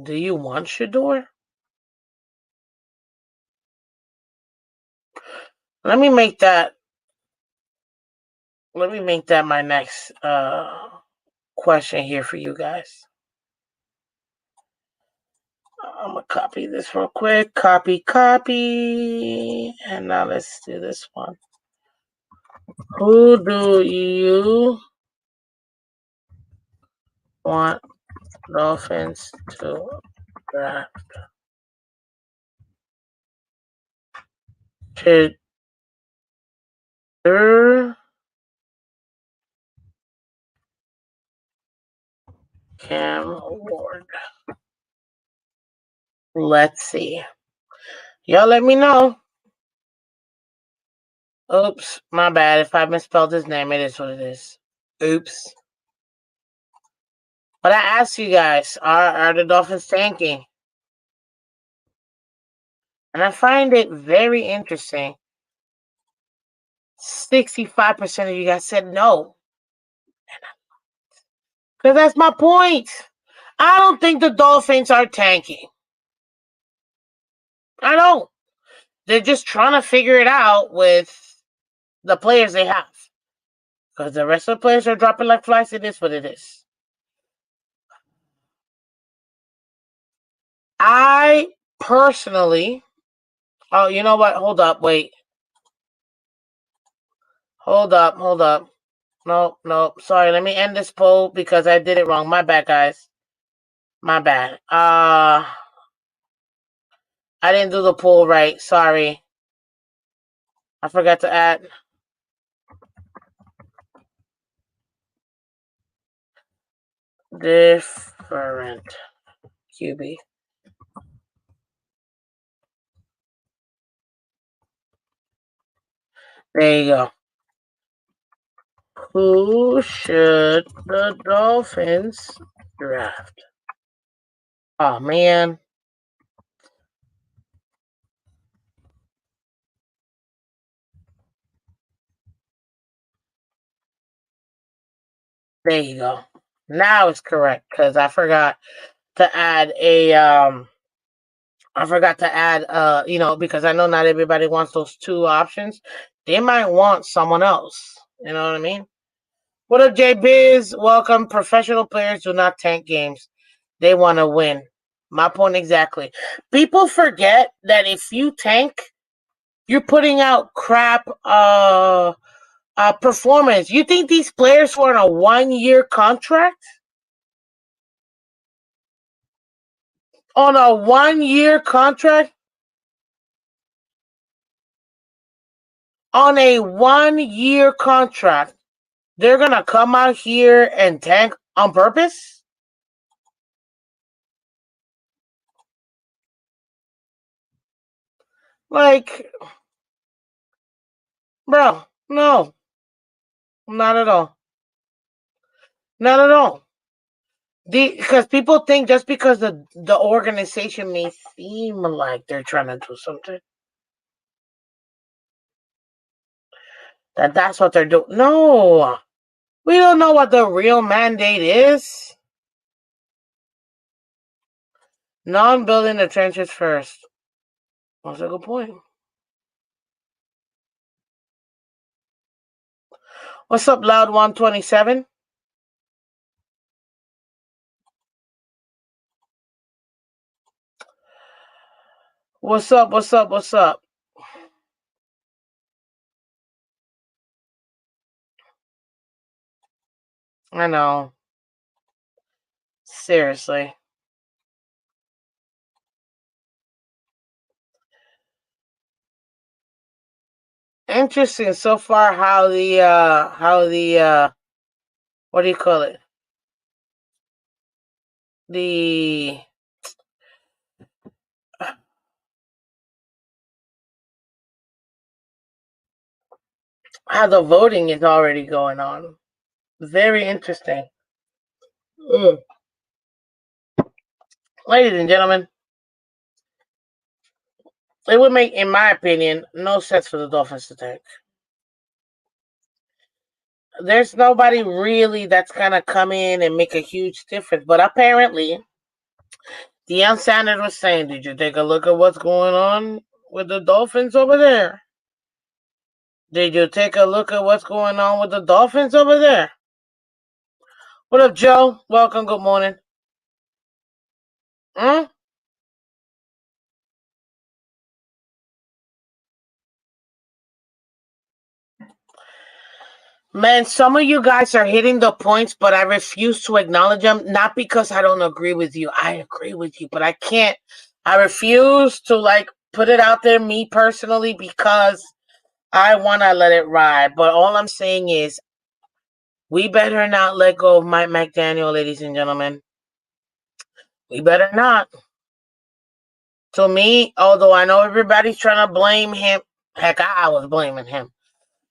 Do you want Shador? Let me make that my next question here for you guys. I'm gonna copy this real quick. Copy. And now let's do this one. Who do you want Dolphins to draft Cam Ward. Let's see. Y'all let me know. Oops, my bad. If I misspelled his name, it is what it is. Oops. But I asked you guys, are the Dolphins tanking? And I find it very interesting. 65% of you guys said no. Because that's my point. I don't think the Dolphins are tanking. I don't. They're just trying to figure it out with the players they have. Because the rest of the players are dropping like flies. It is what it is. I personally... Oh, you know what? Hold up. Wait. Hold up. Nope. Sorry, let me end this poll because I did it wrong. My bad, guys. My bad. I didn't do the poll right. Sorry. I forgot to add... different QB. There you go. Who should the Dolphins draft? Oh, man. There you go. Now it's correct because I forgot to add because I know not everybody wants those two options. They might want someone else. You know what I mean? What up, J Biz? Welcome. Professional players do not tank games. They want to win. My point exactly. People forget that if you tank, you're putting out crap performance. You think these players were on a 1-year contract? On a 1-year contract? On a 1-year contract, they're gonna come out here and tank on purpose? Like, bro, no. Not at all. Not at all. Because people think just because the organization may seem like they're trying to do something, that's what they're doing. No. We don't know what the real mandate is. Non-building the trenches first. That's a good point. What's up, Loud 127? What's up? I know. Seriously. Interesting so far how the what do you call it? How the voting is already going on. Very interesting. Ladies and gentlemen, it would make, in my opinion, no sense for the Dolphins to tank. There's nobody really that's gonna come in and make a huge difference. But apparently, Deion Sanders was saying, "Did you take a look at what's going on with the Dolphins over there? Did you take a look at what's going on with the Dolphins over there?" What up, Joe? Welcome. Good morning. Hmm? Man, some of you guys are hitting the points, but I refuse to acknowledge them. Not because I don't agree with you. I agree with you, but I can't. I refuse to put it out there, me personally, because I want to let it ride. But all I'm saying is, we better not let go of Mike McDaniel, ladies and gentlemen. We better not. To me, although I know everybody's trying to blame him, heck, I was blaming him.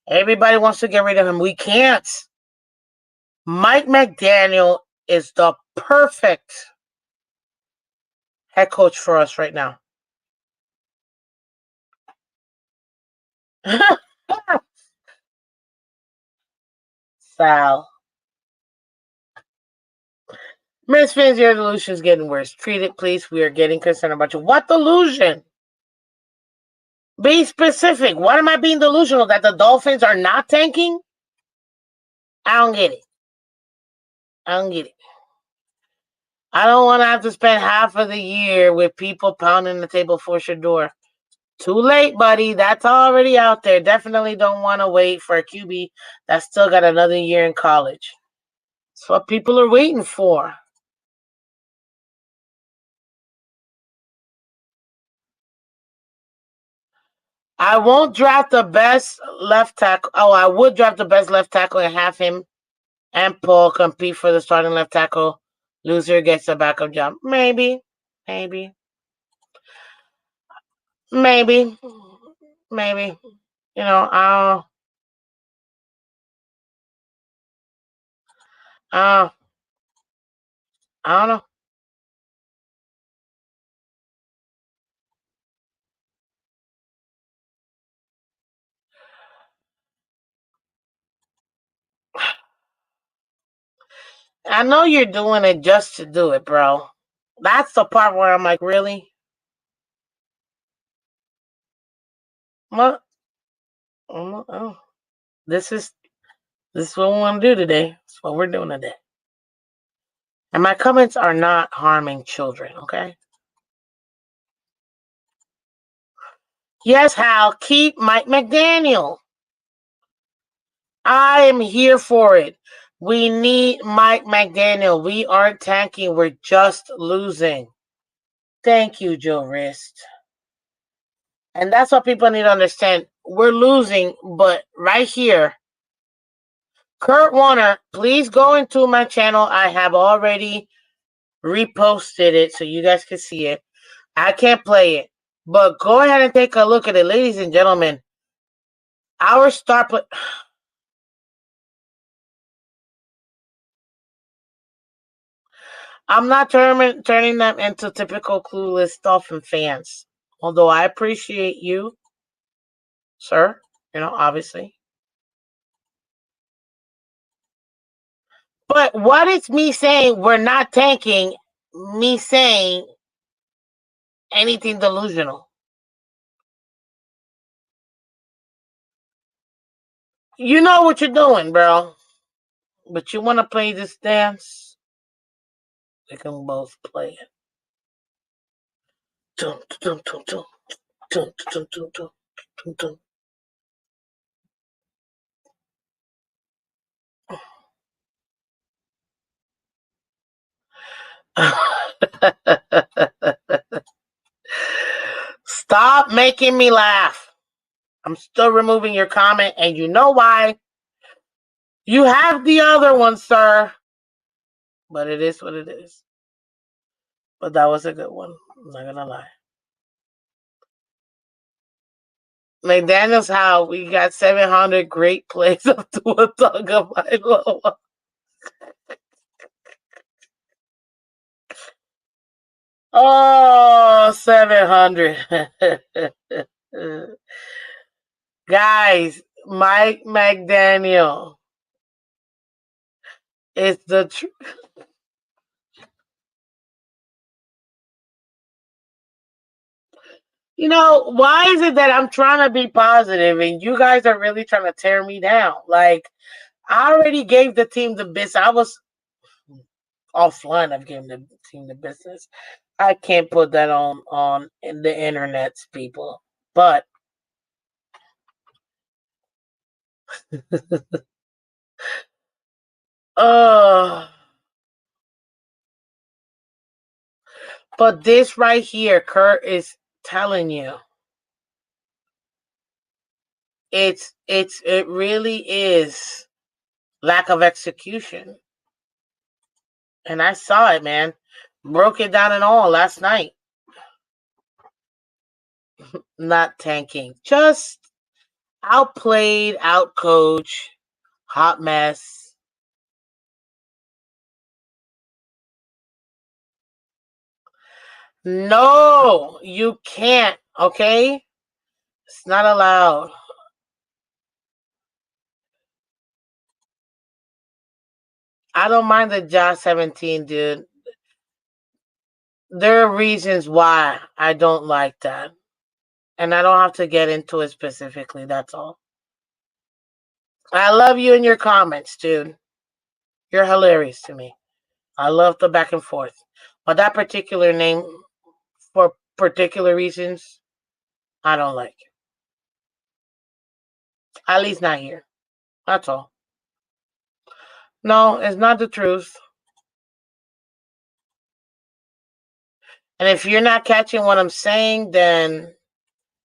Everybody wants to get rid of him. We can't. Mike McDaniel is the perfect head coach for us right now. Sal. Miss Phins, your delusion is getting worse. Treat it, please. We are getting concerned about you. What delusion? Be specific. What am I being delusional? That the Dolphins are not tanking? I don't get it. I don't get it. I don't want to have to spend half of the year with people pounding the table for your door. Too late, buddy. That's already out there. Definitely don't want to wait for a QB that's still got another year in college. That's what people are waiting for. I won't draft the best left tackle. Oh, I would draft the best left tackle and have him and Paul compete for the starting left tackle. Loser gets a backup job. Maybe. Maybe. Maybe. Maybe. You know, uh, I don't know. I know you're doing it just to do it, bro. That's the part where I'm like, really? What? Oh, this is what we want to do today. That's what we're doing today. And my comments are not harming children, okay? Yes, Hal, keep Mike McDaniel. I am here for it. We need Mike McDaniel. We aren't tanking. We're just losing. Thank you, Joe Rist. And that's what people need to understand. We're losing, but right here, Kurt Warner, please go into my channel. I have already reposted it so you guys can see it. I can't play it, but go ahead and take a look at it, ladies and gentlemen. Our star play. I'm not turning them into typical clueless Dolphin fans. Although I appreciate you, sir, obviously. But what is me saying we're not tanking, me saying anything delusional? You know what you're doing, bro. But you want to play this dance? We can both play it. Dun, dun, dun, dun, dun, dun, dun, dun, dun, dun. Stop making me laugh. I'm still removing your comment, and you know why? You have the other one, sir. But it is what it is. But that was a good one. I'm not gonna lie. McDaniel's how we got 700 great plays up to a thug of my lower. Oh, 700. Guys, Mike McDaniel is the truth. Why is it that I'm trying to be positive and you guys are really trying to tear me down? Like, I already gave the team the business. I was offline. I've given the team the business. I can't put that on in the internet's people. But Uh, but this right here, Kurt is telling you, it really is lack of execution. And I saw it, man. Broke it down and all last night. Not tanking. Just outplayed, outcoached, hot mess. No, you can't, okay? It's not allowed. I don't mind the Josh 17, dude. There are reasons why I don't like that. And I don't have to get into it specifically, that's all. I love you in your comments, dude. You're hilarious to me. I love the back and forth. But that particular name, for particular reasons, I don't like it. At least not here. That's all. No, it's not the truth. And if you're not catching what I'm saying, then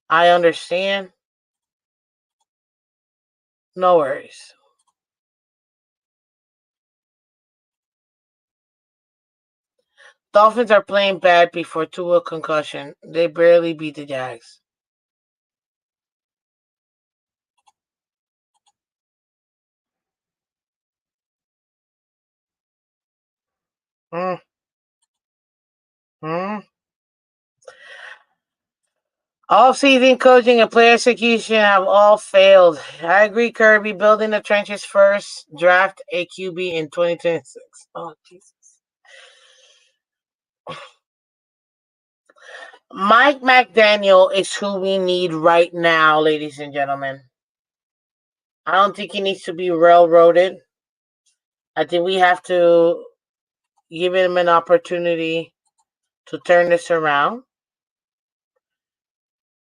I understand. No worries. Dolphins are playing bad before Tua concussion. They barely beat the Jags. Hmm. Hmm. Off-season coaching and play execution have all failed. I agree, Kirby. Building the trenches first. Draft a QB in 2026. Oh, Jesus. Mike McDaniel is who we need right now, ladies and gentlemen. I don't think he needs to be railroaded. I think we have to give him an opportunity to turn this around.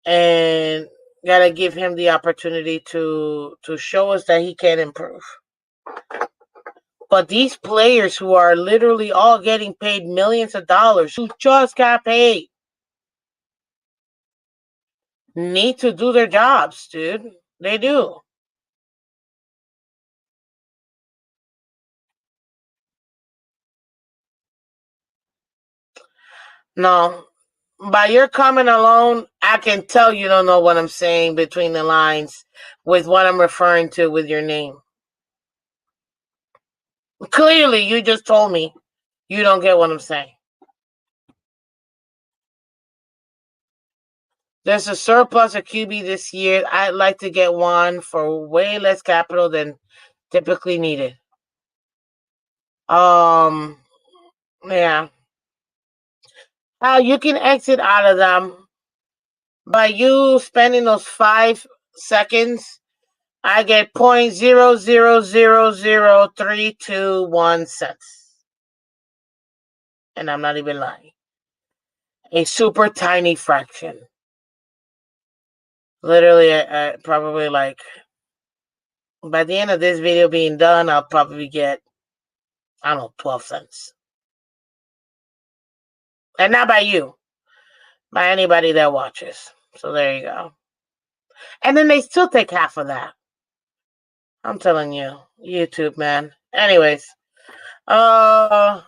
And gotta give him the opportunity to show us that he can improve. But these players who are literally all getting paid millions of dollars, who just got paid, need to do their jobs, dude. They do. No. By your comment alone, I can tell you don't know what I'm saying between the lines with what I'm referring to with your name. Clearly, you just told me you don't get what I'm saying. There's a surplus of QB this year. I'd like to get one for way less capital than typically needed. Yeah. How you can exit out of them by you spending those 5 seconds. I get 0.0000321 cents, and I'm not even lying. A super tiny fraction. Literally, probably like by the end of this video being done, I'll probably get, I don't know, 12 cents. And not by you, by anybody that watches. So there you go. And then they still take half of that. I'm telling you, YouTube, man. Anyways, shout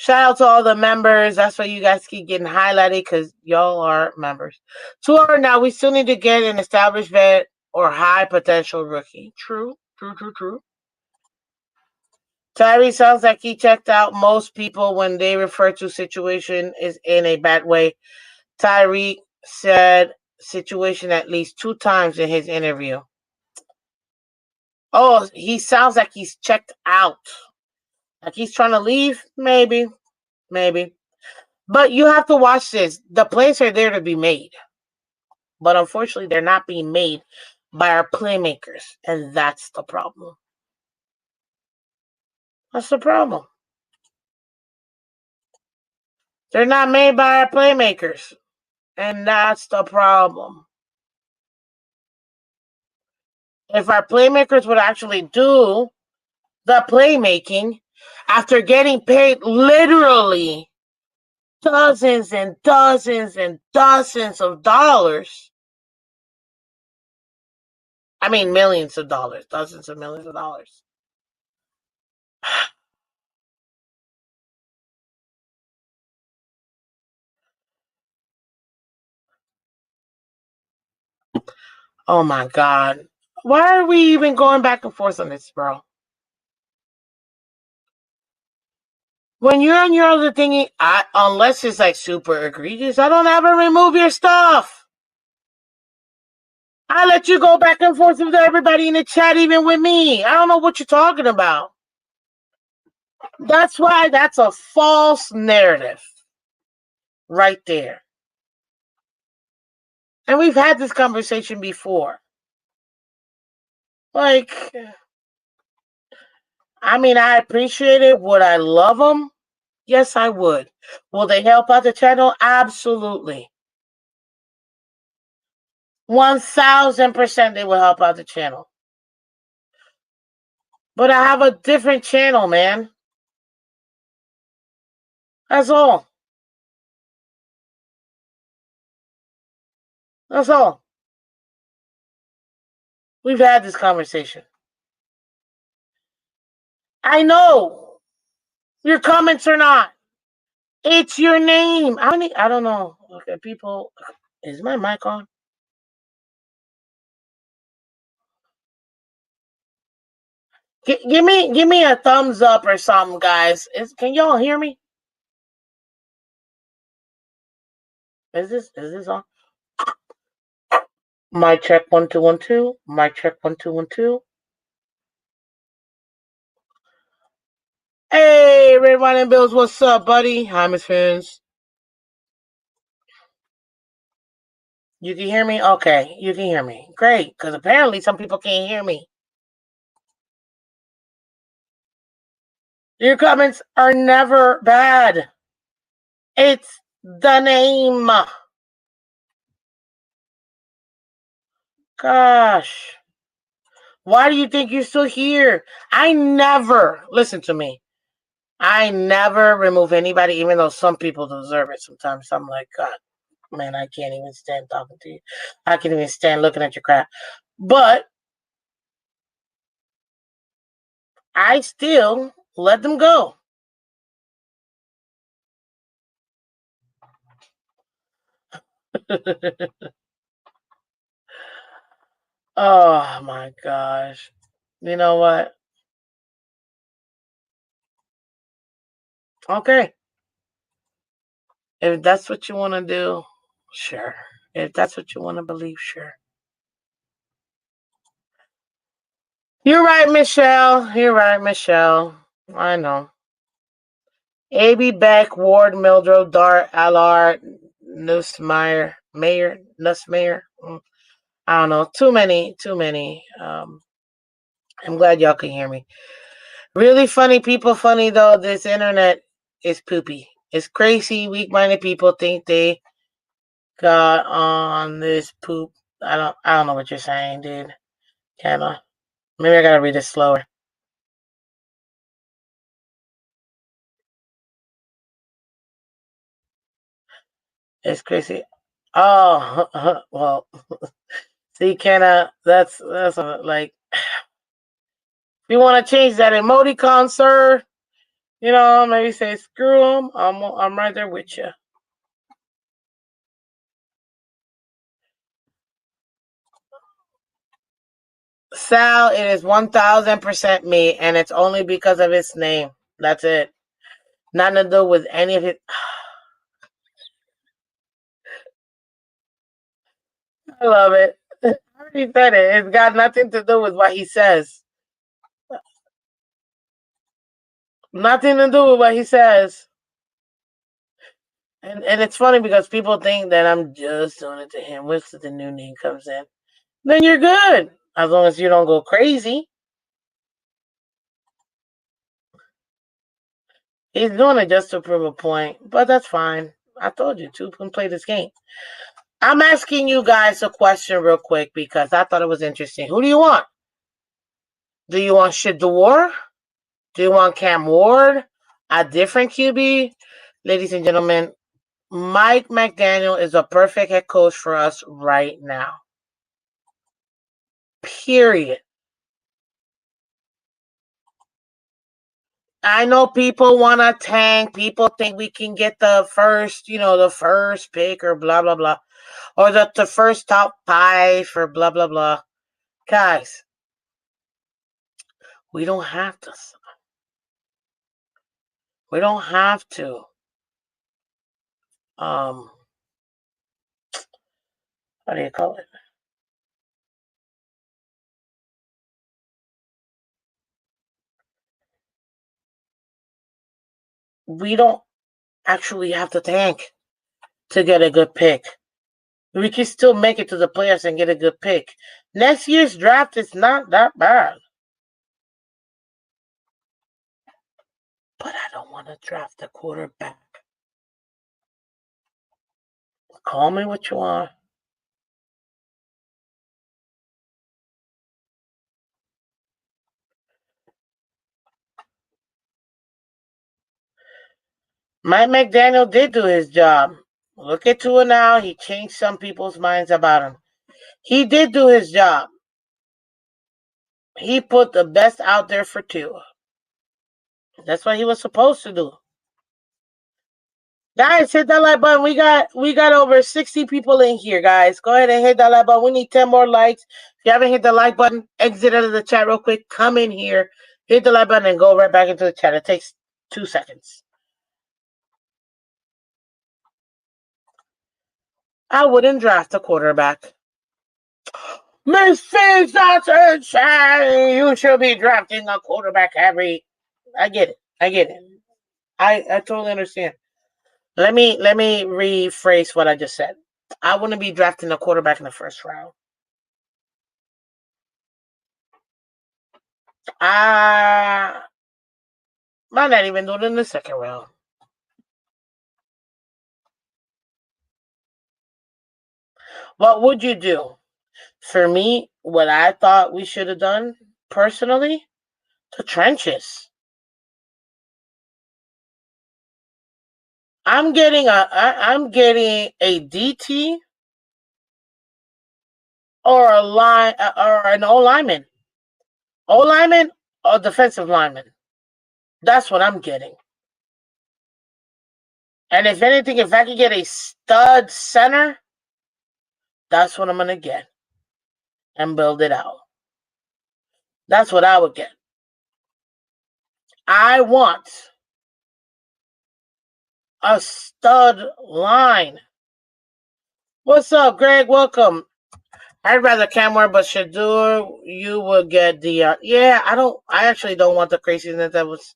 out to all the members. That's why you guys keep getting highlighted, because y'all are members. 2 hour now, we still need to get an established vet or high potential rookie. True. Tyree sounds like he checked out. Most people, when they refer to situation, is in a bad way. Tyree said situation at least 2 times in his interview. Oh, he sounds like he's checked out. Like he's trying to leave? Maybe. But you have to watch this. The plays are there to be made. But unfortunately, they're not being made by our playmakers. And that's the problem. That's the problem. They're not made by our playmakers. And that's the problem. If our playmakers would actually do the playmaking after getting paid literally dozens and dozens and dozens of dollars. I mean, millions of dollars, dozens of millions of dollars. Oh my God. Why are we even going back and forth on this, bro? When you're on your other thingy, unless it's like super egregious, I don't ever remove your stuff. I let you go back and forth with everybody in the chat, even with me. I don't know what you're talking about. That's why that's a false narrative right there. And we've had this conversation before. Like, I mean, I appreciate it. Would I love them? Yes, I would. Will they help out the channel? Absolutely. 1000% they will help out the channel. But I have a different channel, man. That's all. That's all. We've had this conversation. I know your comments are not. It's your name. I don't know. Okay, people, is my mic on? Give me a thumbs up or something, guys. Can y'all hear me? Is this on? Mic check 1 2 1 2. Mic check 1 2 1 2. Hey, Red Wine and Bills, what's up, buddy? Hi, Miss Phins. You can hear me? Okay, you can hear me. Great, because apparently some people can't hear me. Your comments are never bad. It's the name. Gosh. Why do you think you're still here? I never, listen to me. I never remove anybody, even though some people deserve it sometimes. I'm like, God, man, I can't even stand talking to you. I can't even stand looking at your crap. But I still let them go. Oh my gosh. You know what? Okay. If that's what you want to do, sure. If that's what you want to believe, sure. You're right, Michelle. You're right, Michelle. I know. A.B. Beck, Ward, Mildred, Dart, Allard, Nussmeyer, Mayer, Nussmeyer. I don't know. Too many. I'm glad y'all can hear me. Really funny people, funny though. This internet is poopy. It's crazy. Weak-minded people think they got on this poop. I don't know what you're saying, dude. Kinda. Maybe I gotta read it slower. It's crazy. Oh, well. See, Kenna, that's like, if you want to change that emoticon, sir, you know, maybe say screw them. I'm right there with you. Sal, it is 1000% me, and it's only because of his name. That's it. Nothing to do with any of it. I love it. I already said it. It's got nothing to do with what he says. Nothing to do with what he says. And it's funny because people think that I'm just doing it to him. Once the new name comes in, then you're good. As long as you don't go crazy. He's doing it just to prove a point, but that's fine. I told you, two can play this game. I'm asking you guys a question real quick because I thought it was interesting. Who do you want? Do you want Shit the War? Do you want Cam Ward? A different QB? Ladies and gentlemen, Mike McDaniel is a perfect head coach for us right now. Period. I know people want to tank. People think we can get the first pick or blah, blah, blah. Or the first top 5 or blah, blah, blah. Guys, we don't have to. We don't have to. What do you call it? We don't actually have to tank to get a good pick. We can still make it to the playoffs and get a good pick. Next year's draft is not that bad. But I don't want to draft a quarterback. Call me what you want. Mike McDaniel did do his job. Look at Tua now. He changed some people's minds about him. He did do his job. He put the best out there for Tua. That's what he was supposed to do. Guys, hit that like button. We got over 60 people in here, guys. Go ahead and hit that like button. We need 10 more likes. If you haven't hit the like button, exit out of the chat real quick. Come in here, hit the like button, and go right back into the chat. It takes 2 seconds. I wouldn't draft a quarterback. Miss Phins, that's insane. You should be drafting a quarterback every. I get it. I totally understand. Let me rephrase what I just said. I wouldn't be drafting a quarterback in the first round. Might not even do it in the second round. What would you do? For me, what I thought we should have done, personally, the trenches. I'm getting a DT or a line or an O lineman. O lineman or defensive lineman. That's what I'm getting. And if anything, if I could get a stud center, that's what I'm gonna get. And build it out. That's what I would get. I want a stud line. What's up, Greg? Welcome. I'd rather Camera, but Shadur, you would get the yeah. I actually don't want the craziness that was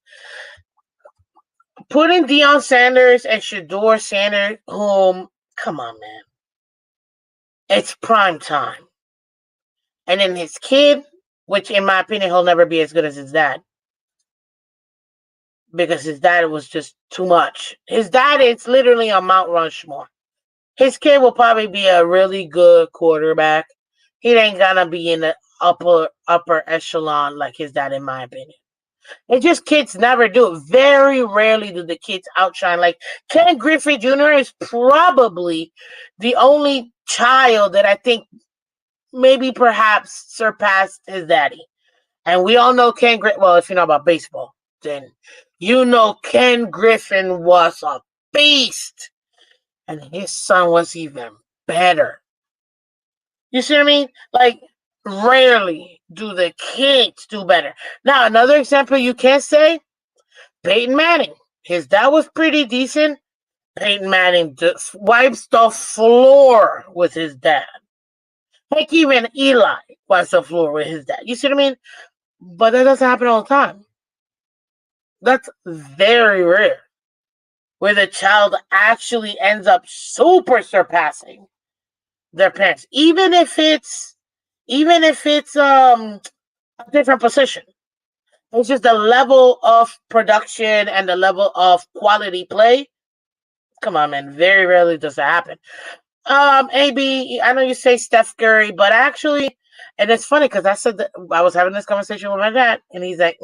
putting Deion Sanders and Shadur Sanders home. Come on, man. It's prime time. And then his kid, which in my opinion, he'll never be as good as his dad. Because his dad was just too much. His dad is literally on Mount Rushmore. His kid will probably be a really good quarterback. He ain't gonna be in the upper echelon like his dad, in my opinion. It's just kids never do it. Very rarely do the kids outshine. Like Ken Griffey Jr. is probably the only child that I think maybe perhaps surpassed his daddy. And we all know Ken Griffin. Well, if you know about baseball, then you know Ken Griffin was a beast. And his son was even better. You see what I mean? Like, rarely do the kids do better. Now, another example you can say, Peyton Manning. His dad was pretty decent. Peyton Manning just wipes the floor with his dad. Like even Eli wipes the floor with his dad. You see what I mean? But that doesn't happen all the time. That's very rare. Where the child actually ends up super surpassing their parents. Even if it's a different position. It's just the level of production and the level of quality play. Come on, man. Very rarely does that happen. AB, I know you say Steph Curry, but actually, and it's funny because I said that I was having this conversation with my dad, and he's like,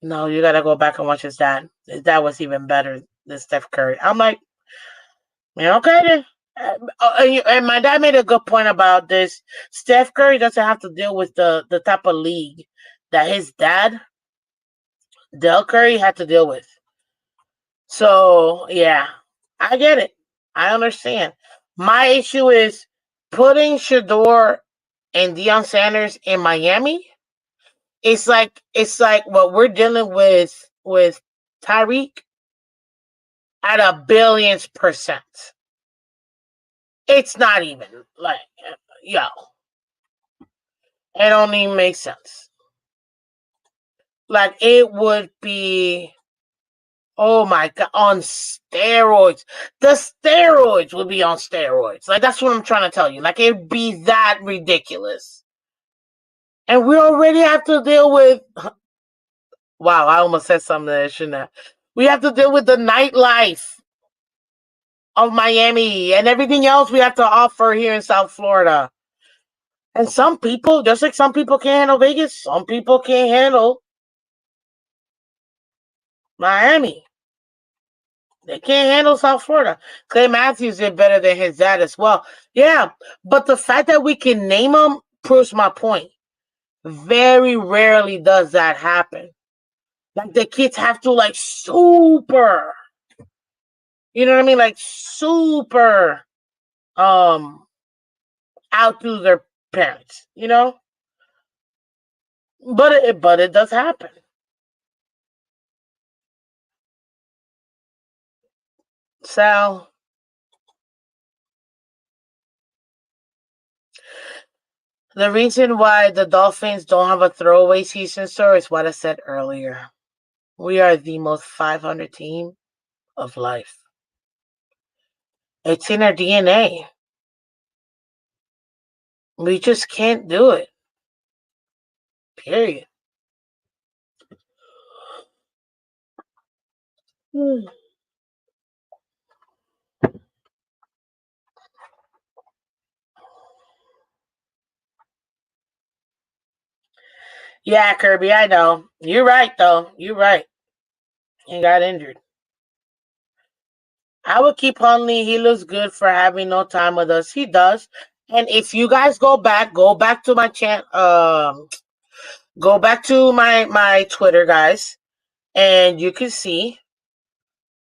No, you gotta go back and watch his dad. His dad was even better than Steph Curry. I'm like, man, okay then. And my dad made a good point about this. Steph Curry doesn't have to deal with the type of league that his dad, Del Curry, had to deal with. So yeah, I get it. I understand. My issue is putting Shador and Deion Sanders in Miami. It's like what we're dealing with Tyreek at a billions percent. It's not even like yo. It don't even make sense. Like it would be, oh my god, on steroids. The steroids would be on steroids. Like that's what I'm trying to tell you. Like it'd be that ridiculous. And we already have to deal with, wow, I almost said something that I shouldn't have. We have to deal with the nightlife of Miami and everything else we have to offer here in South Florida. And some people, just like some people can't handle Vegas, some people can't handle Miami. They can't handle South Florida. Clay Matthews did better than his dad as well. Yeah, but the fact that we can name them proves my point. Very rarely does that happen. Like the kids have to like super, you know what I mean? Like super outdo their parents, you know? But it does happen. So the reason why the Dolphins don't have a throwaway season, sir, is what I said earlier. We are the most 500 team of life. It's in our DNA. We just can't do it. Period. Yeah, Kirby, I know. You're right, though. You're right. He got injured. I would keep Hunley. He looks good for having no time with us. He does. And if you guys go back to my go back to my Twitter, guys, and you can see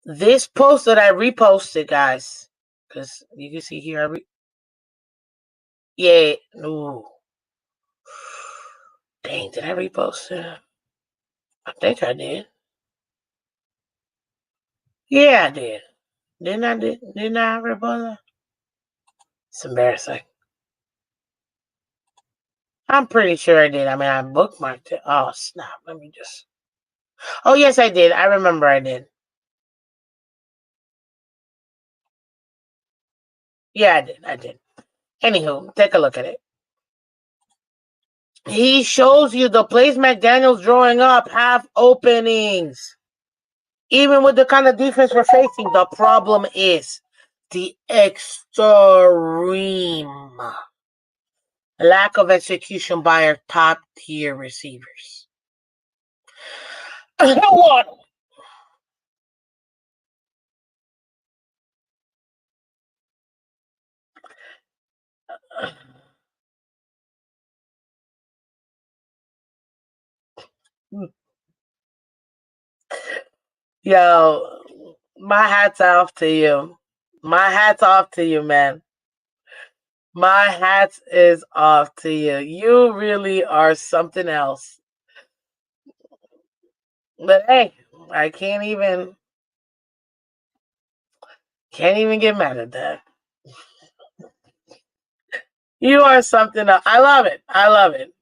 this post that I reposted, guys, because you can see here. Yeah, ooh, dang, did I repost it? I think I did. Yeah, I did. Didn't I repost it? It's embarrassing. I'm pretty sure I did. I mean, I bookmarked it. Oh snap! Let me just. Oh yes, I did. I remember I did. Yeah, I did. I did. Anywho, take a look at it. He shows you the plays McDaniel's drawing up have openings. Even with the kind of defense we're facing, the problem is the extreme lack of execution by our top tier receivers. What? Yo, my hat's off to you. My hat's off to you, man. My hat is off to you. You really are something else. But hey, I can't even get mad at that. You are something else. I love it. I love it.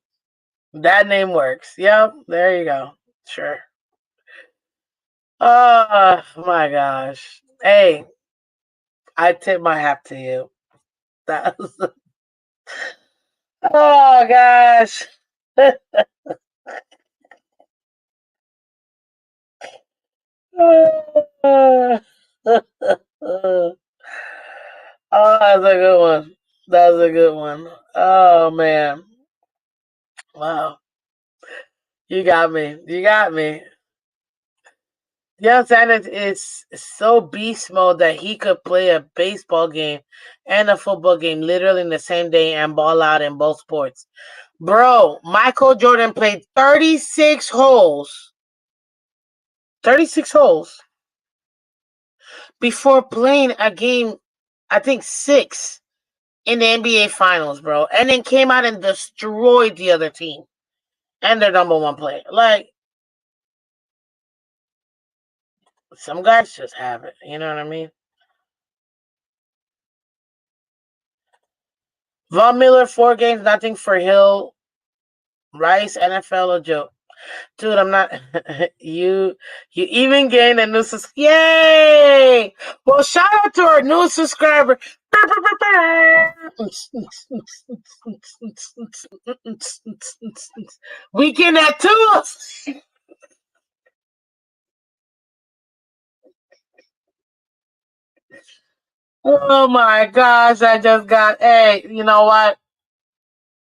That name works. Yep, there you go. Sure. Oh my gosh. Hey, I tip my hat to you. That was, oh gosh. Oh, that's a good one. That's a good one. Oh man. Wow. You got me. You got me. Deion Sanders is so beast mode that he could play a baseball game and a football game literally in the same day and ball out in both sports. Bro, Michael Jordan played 36 holes. 36 holes before playing a game, I think six in the NBA Finals, bro. And then came out and destroyed the other team and their number one player. Like, some guys just have it. You know what I mean? Von Miller, 4 games, nothing for Hill. Rice, NFL, a joke. Dude, I'm not. You even gained a new Yay! Well, shout out to our new subscriber. Weekend at 2. Oh my gosh, I just got. Hey, you know what?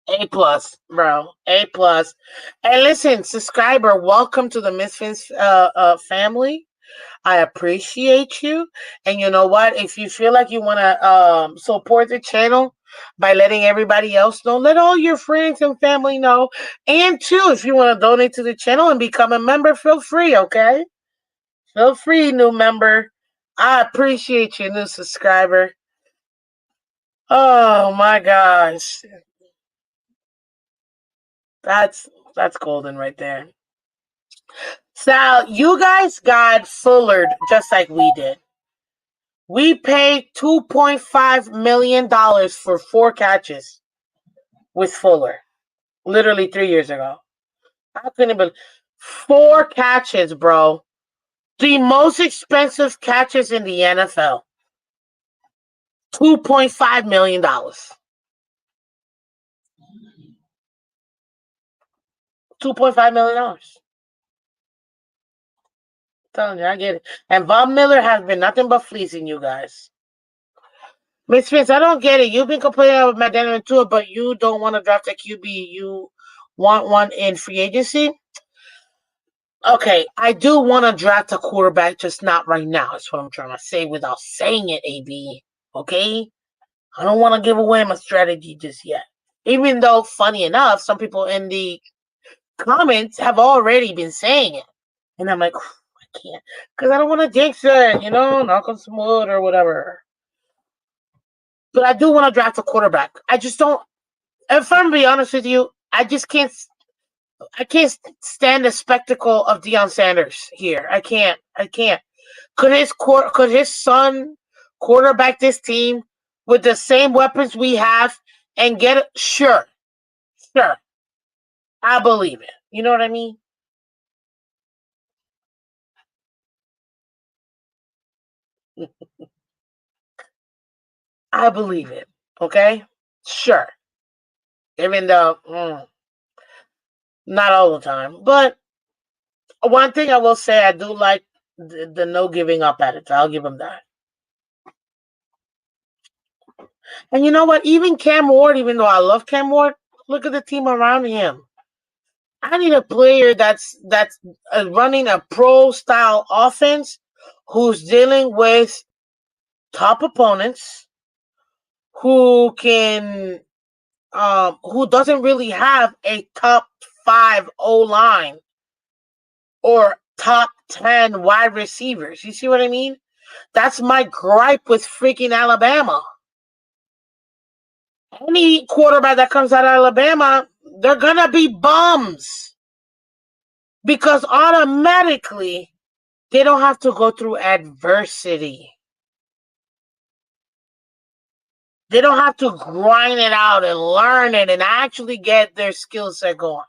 A plus, bro. A plus. And listen, subscriber, welcome to the Misfits family. I appreciate you. And you know what? If you feel like you want to support the channel by letting everybody else know, let all your friends and family know. And too, if you want to donate to the channel and become a member, feel free, okay? Feel free, new member. I appreciate you, new subscriber. Oh my gosh. That's that's golden right there. So you guys got fullered just like we did. We paid $2.5 million for 4 catches with Fuller, literally 3 years ago. I couldn't believe 4 catches, bro. The most expensive catches in the NFL. $2.5 million. $2.5 million. I'm telling you, I get it. And Von Miller has been nothing but fleecing you guys. Miss Phins, I don't get it. You've been complaining about McDaniel too, but you don't want to draft a QB. You want one in free agency? Okay, I do want to draft a quarterback, just not right now. That's what I'm trying to say without saying it, AB. Okay? I don't want to give away my strategy just yet. Even though, funny enough, some people in the comments have already been saying it. And I'm like, I can't. Because I don't want to jinx it, knock on some wood or whatever. But I do want to draft a quarterback. I just don't. If I'm going to be honest with you, I just can't. I can't stand the spectacle of Deion Sanders here. I can't. Could his son quarterback this team with the same weapons we have and get it? Sure. I believe it. You know what I mean? I believe it. Okay? Sure. Even though not all the time. But one thing I will say, I do like the no giving up attitude. I'll give him that. And you know what? Even Cam Ward, even though I love Cam Ward, look at the team around him. I need a player that's running a pro style offense, who's dealing with top opponents, who can who doesn't really have a top 5 O line or top 10 wide receivers. You see what I mean? That's my gripe with freaking Alabama. Any quarterback that comes out of Alabama, they're gonna be bums. Because automatically they don't have to go through adversity. They don't have to grind it out and learn it and actually get their skill set going.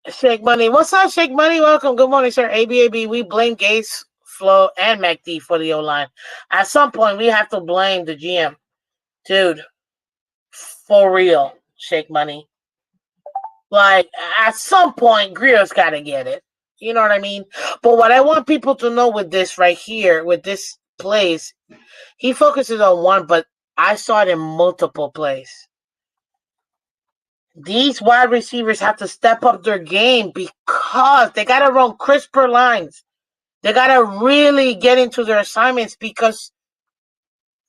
Shake Money. What's up, Shake Money? Welcome. Good morning, sir. ABAB. We blame Gates, Flo, and McD for the O-line. At some point, we have to blame the GM. Dude, for real, Shake Money. Like, at some point, Greer's got to get it. You know what I mean? But what I want people to know with this right here, with this plays, he focuses on one, but I saw it in multiple plays. These wide receivers have to step up their game because they got to run crisper lines. They got to really get into their assignments because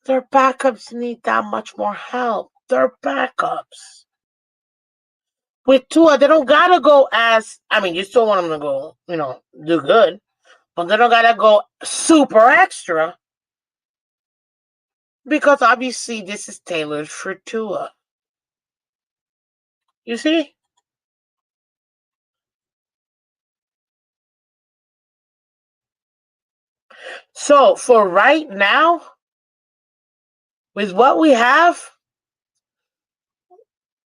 their backups need that much more help. They're backups. With Tua, they don't got to go as, I mean, you still want them to go, do good, but they don't got to go super extra because obviously this is tailored for Tua. You see? So for right now, with what we have,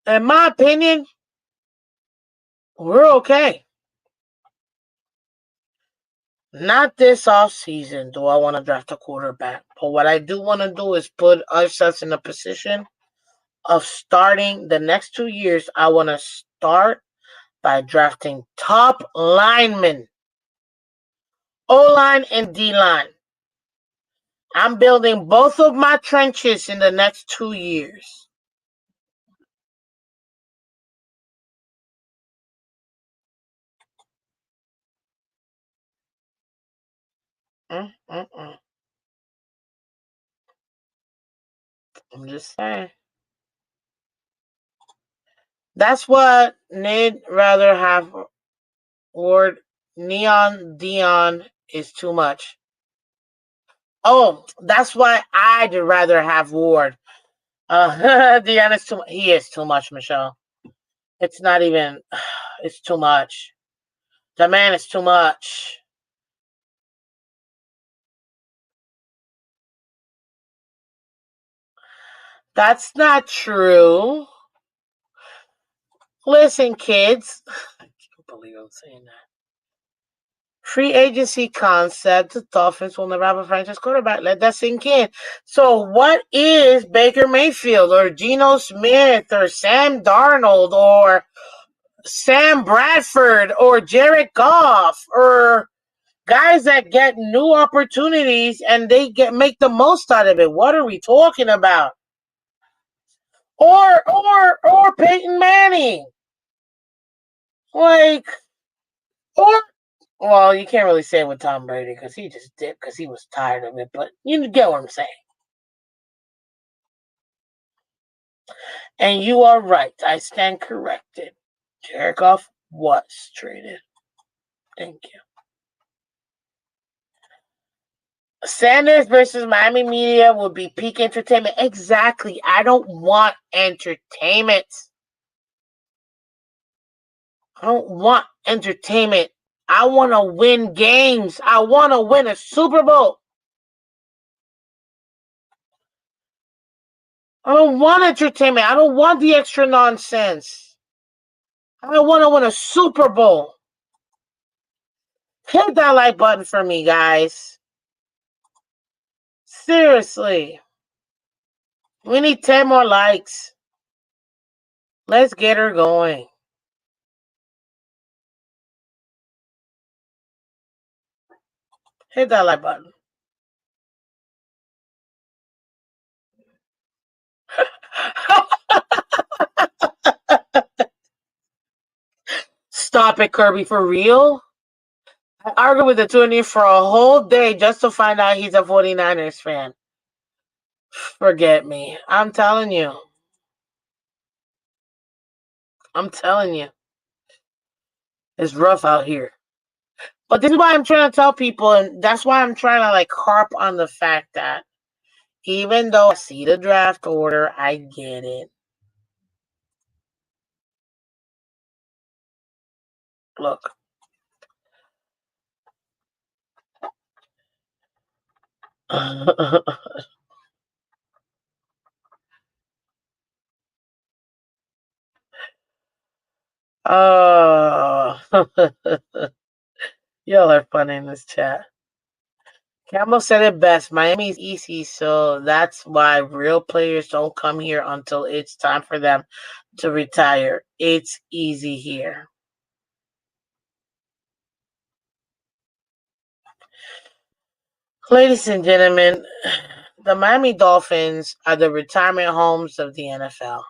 in my opinion, we're okay. Not this off season do I want to draft a quarterback. But what I do want to do is put ourselves in a position of starting the next 2 years. I want to start by drafting top linemen, O-line and D-line. I'm building both of my trenches in the next 2 years. I'm just saying. That's what Nid rather have. Ward Neon Dion is too much. Oh, that's why I'd rather have Ward. Dion is too. He is too much, Michelle. It's not even. It's too much. The man is too much. That's not true. Listen, kids. I can't believe I'm saying that. Free agency concept. The Dolphins will never have a franchise quarterback. Let that sink in. So, what is Baker Mayfield or Geno Smith or Sam Darnold or Sam Bradford or Jared Goff or guys that get new opportunities and they make the most out of it? What are we talking about? Or Peyton Manning. Like, or well, you can't really say it with Tom Brady because he just did because he was tired of it. But you get what I'm saying. And you are right. I stand corrected. Jared Goff was traded. Thank you. Sanders versus Miami media would be peak entertainment. Exactly. I don't want entertainment. I don't want entertainment. I want to win games. I want to win a Super Bowl. I don't want entertainment. I don't want the extra nonsense. I want to win a Super Bowl. Hit that like button for me, guys. Seriously. We need 10 more likes. Let's get her going. Hit that like button. Stop it, Kirby, for real? I argued with the 20 for a whole day just to find out he's a 49ers fan. Forget me. I'm telling you. I'm telling you. It's rough out here. But this is why I'm trying to tell people, and that's why I'm trying to harp on the fact that even though I see the draft order, I get it. Look. Oh, y'all are funny in this chat. Campbell said it best. Miami's easy, so that's why real players don't come here until it's time for them to retire. It's easy here. Ladies and gentlemen, the Miami Dolphins are the retirement homes of the NFL.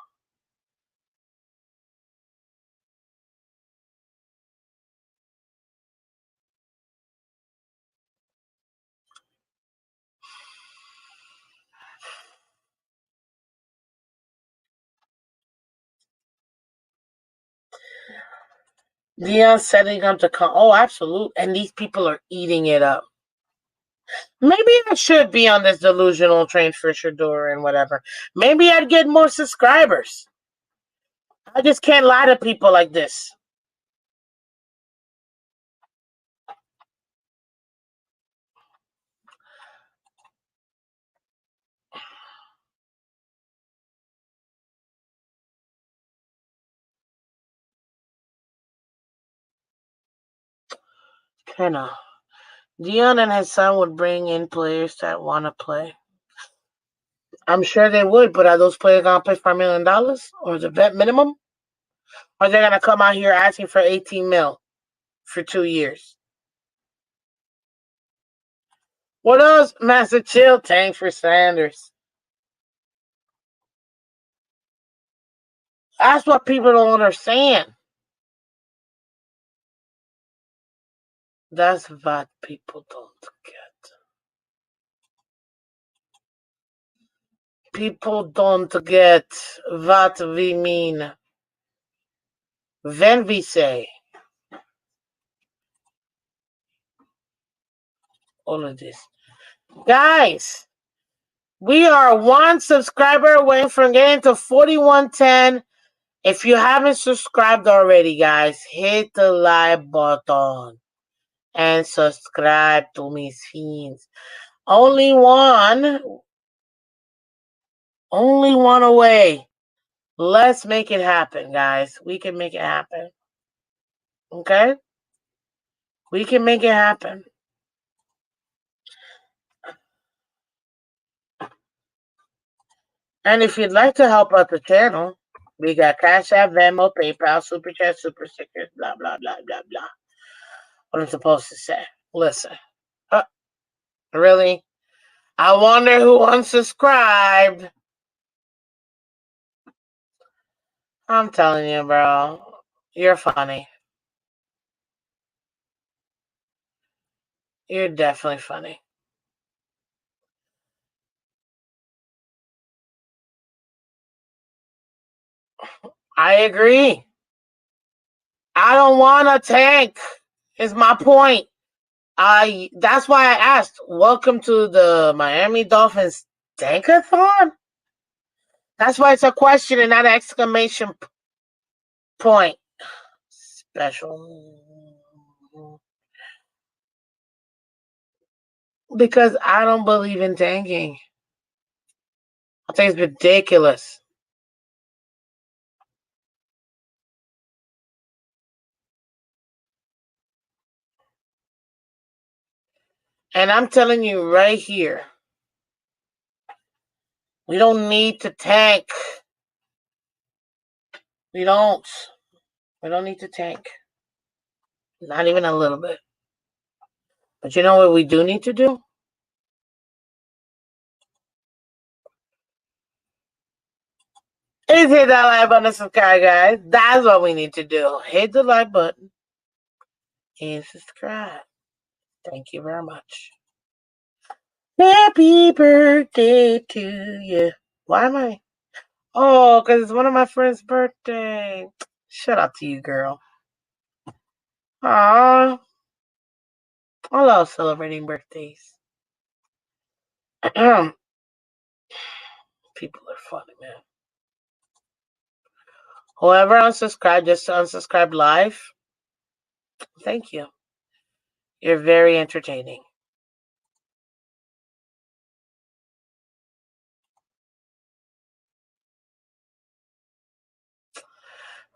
Dion setting up to come. Oh, absolutely. And these people are eating it up. Maybe I should be on this delusional train for Shador and whatever. Maybe I'd get more subscribers. I just can't lie to people like this. Kinda. Dion and his son would bring in players that want to play. I'm sure they would, but are those players gonna play for $1 million or the vet minimum? Or they're gonna come out here asking for 18 mil for 2 years? What else, Master Chill? Tank for Sanders. That's what people don't understand. That's what people don't get. People don't get what we mean when we say all of this. Guys, we are one subscriber away from getting to 4110. If you haven't subscribed already, guys, hit the like button and subscribe to Miss Phins. Only one away. Let's make it happen, guys. We can make it happen. Okay? We can make it happen. And if you'd like to help out the channel, we got Cash App, Venmo, PayPal, Super Chat, Super Stickers, blah, blah, blah, blah, blah. What I'm supposed to say. Listen. Really? I wonder who unsubscribed. I'm telling you, bro. You're funny. You're definitely funny. I agree. I don't want a tank, is my point. That's why I asked, welcome to the Miami Dolphins Tank-a-Thon? That's why it's a question and not an exclamation point. Special. Because I don't believe in tanking. I think it's ridiculous. And I'm telling you right here, we don't need to tank. We don't. We don't need to tank. Not even a little bit. But you know what we do need to do? Is hit that like button and subscribe, guys. That's what we need to do. Hit the like button and subscribe. Thank you very much. Happy birthday to you. Why am I? Oh, because it's one of my friend's birthday. Shout out to you, girl. Aww. I love celebrating birthdays. People are funny, man. Whoever unsubscribed just to unsubscribe live, thank you. You're very entertaining.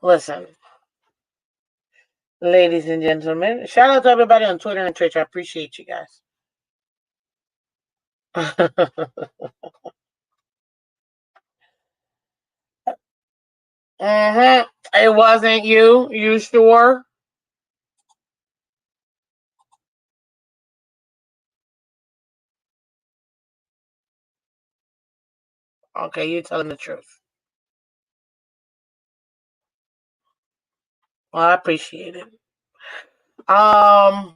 Listen, ladies and gentlemen, shout out to everybody on Twitter and Twitch. I appreciate you guys. It wasn't you. You sure? Okay, you're telling the truth. Well, I appreciate it. And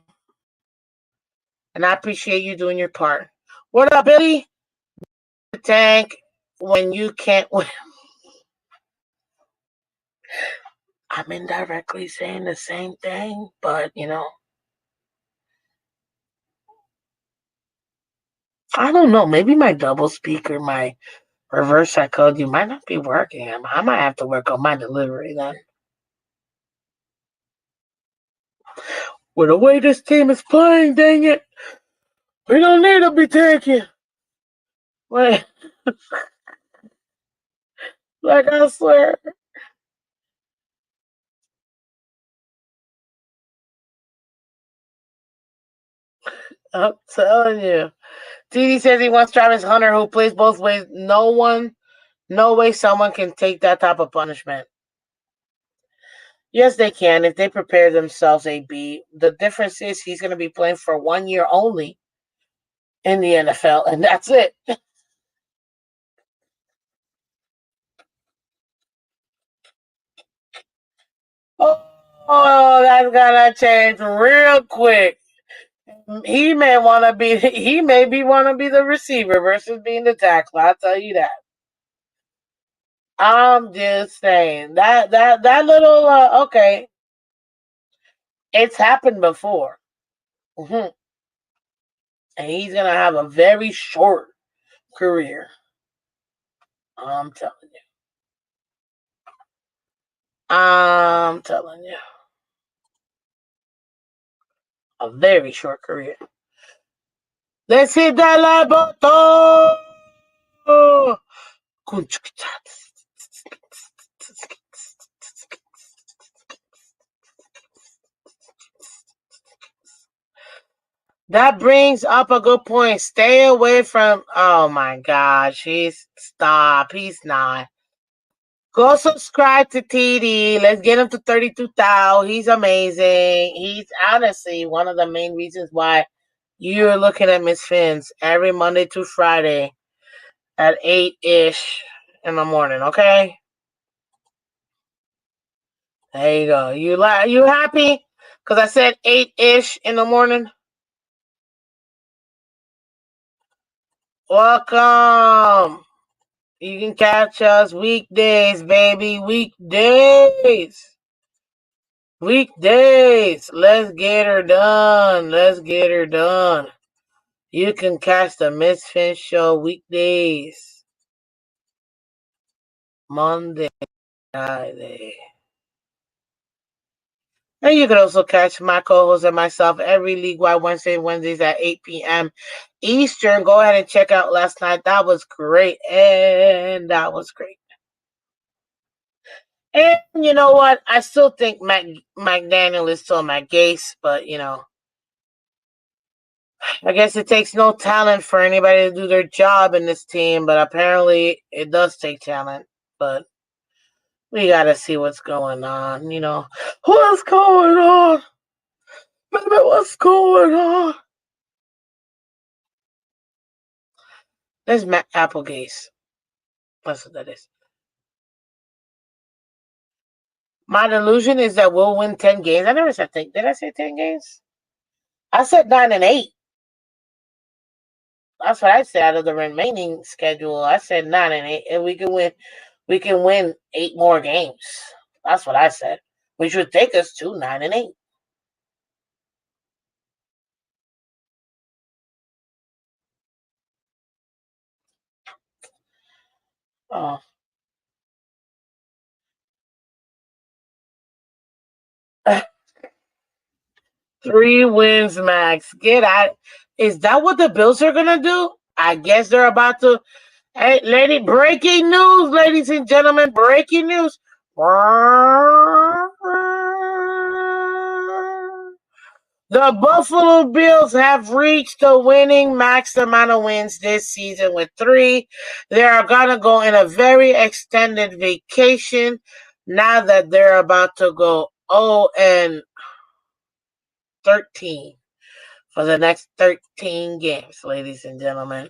I appreciate you doing your part. What up, Billy? The tank when you can't win. I'm indirectly saying the same thing, but I don't know. Maybe my double speaker, my reverse psychology might not be working. I might have to work on my delivery then. With the way this team is playing, dang it, we don't need to be taking. Wait, like I swear. I'm telling you. TD says he wants Travis Hunter, who plays both ways. No way someone can take that type of punishment. Yes, they can if they prepare themselves, AB. The difference is he's going to be playing for 1 year only in the NFL, and that's it. Oh, that's gonna change real quick. He may want to be. He maybe want to be the receiver versus being the tackler. I'll tell you that. I'm just saying that little. Okay, it's happened before, and he's gonna have a very short career. I'm telling you. I'm telling you. A very short career. Let's hit that live button. That brings up a good point. Stay away from. Oh my gosh, stop. He's not. Go subscribe to TD. Let's get him to 32,000. He's amazing. He's honestly one of the main reasons why you're looking at Miss Phins every Monday to Friday at 8-ish in the morning, okay? There you go. You happy? Because I said 8-ish in the morning. Welcome. You can catch us weekdays, baby. Weekdays. Weekdays. Let's get her done. Let's get her done. You can catch the Miss Phins show weekdays. Monday, Friday. And you can also catch my co-host and myself every league-wide Wednesdays at 8 p.m. Eastern. Go ahead and check out last night. That was great. And that was great. And you know what? I still think Mike Daniel is still Matt Gase, but I guess it takes no talent for anybody to do their job in this team, but apparently it does take talent. But we gotta see what's going on, What's going on? Baby, what's going on? There's Matt Applegate. That's what that is. My delusion is that we'll win 10 games. I never said 10. Did I say 10 games? I said 9 and 8. That's what I said out of the remaining schedule. I said 9 and 8, and we can win 8 more games. That's what I said. Which would take us to 9 and 8. Oh. 3 wins max. Get out. Is that what the Bills are gonna do? I guess they're about to. Hey, breaking news, ladies and gentlemen, breaking news. The Buffalo Bills have reached the winning max amount of wins this season with 3. They are going to go in a very extended vacation now that they're about to go 0-13 for the next 13 games, ladies and gentlemen.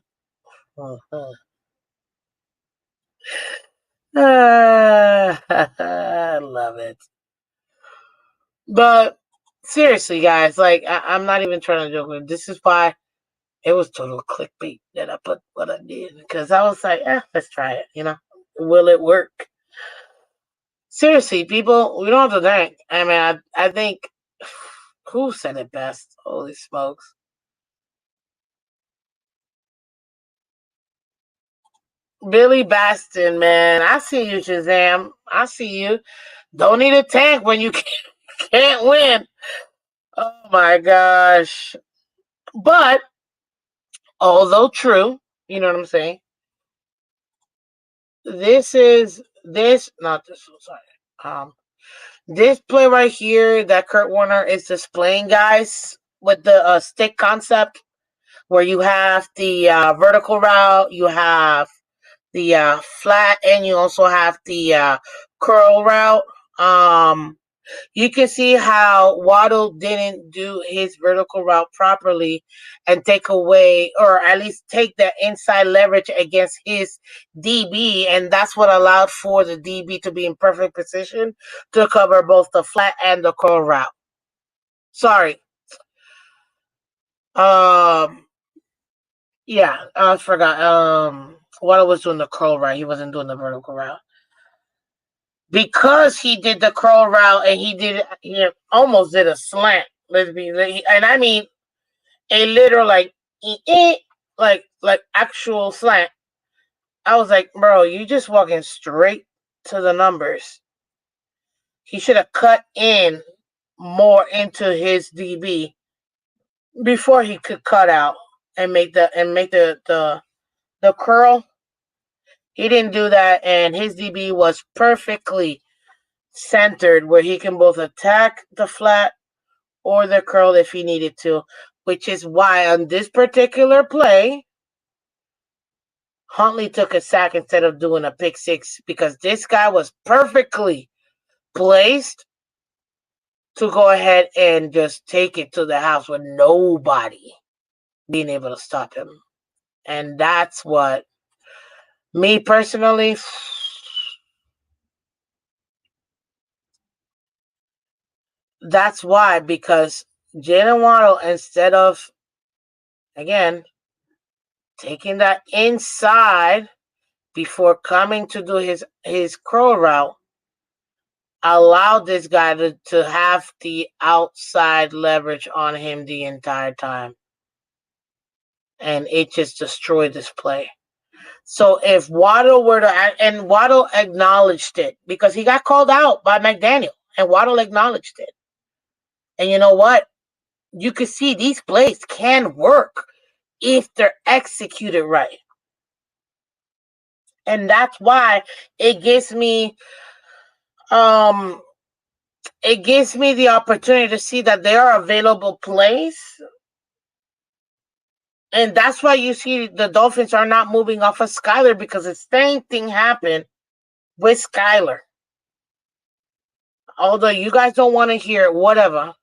I love it. But seriously, guys, I'm not even trying to joke with. This is why it was total clickbait that I put what I did, because I was like, let's try it. Will it work? Seriously, people, we don't have to think. I mean, I think who said it best? Holy smokes! Billy Baston, man. I see you, Shazam. I see you. Don't need a tank when you can't win. Oh my gosh. But although true, you know what I'm saying? This not this sorry. This play right here that Kurt Warner is displaying, guys, with the stick concept, where you have the vertical route, you have the flat, and you also have the curl route. Um, you can see how Waddle didn't do his vertical route properly and take away, or at least take that inside leverage against his DB, and that's what allowed for the DB to be in perfect position to cover both the flat and the curl route. Sorry. Um, yeah, I forgot. Waddle was doing the curl route. He wasn't doing the vertical route. Because he did the curl route and he almost did a slant. And I mean a literal like actual slant. I was like, bro, you just walking straight to the numbers. He should have cut in more into his DB before he could cut out and make the curl. He didn't do that, and his DB was perfectly centered where he can both attack the flat or the curl if he needed to, which is why on this particular play, Huntley took a sack instead of doing a pick six, because this guy was perfectly placed to go ahead and just take it to the house with nobody being able to stop him. And that's what, me personally, that's why, because Jalen Waddle, instead of, again, taking that inside before coming to do his curl route, allowed this guy to have the outside leverage on him the entire time. And it just destroyed this play. So if Waddle were to, and Waddle acknowledged it, because he got called out by McDaniel, and Waddle acknowledged it. And you know what? You can see these plays can work if they're executed right. And that's why it gives me the opportunity to see that there are available plays. And that's why you see the Dolphins are not moving off of Skyler, because the same thing happened with Skyler. Although you guys don't want to hear it, whatever.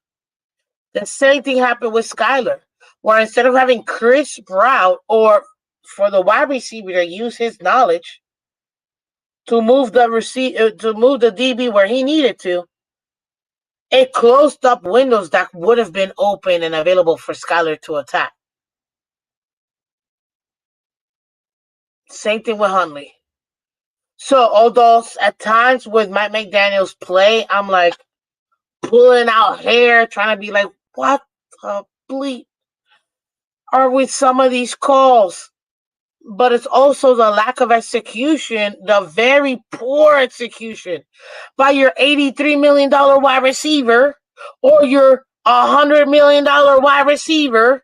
The same thing happened with Skyler, where instead of having Chris route, or for the wide receiver to use his knowledge to move the DB where he needed to, it closed up windows that would have been open and available for Skyler to attack. Same thing with Huntley. So, although at times with Mike McDaniel's play, I'm like pulling out hair, trying to be like, what the bleep are with some of these calls? But it's also the lack of execution, the very poor execution by your $83 million wide receiver or your $100 million wide receiver,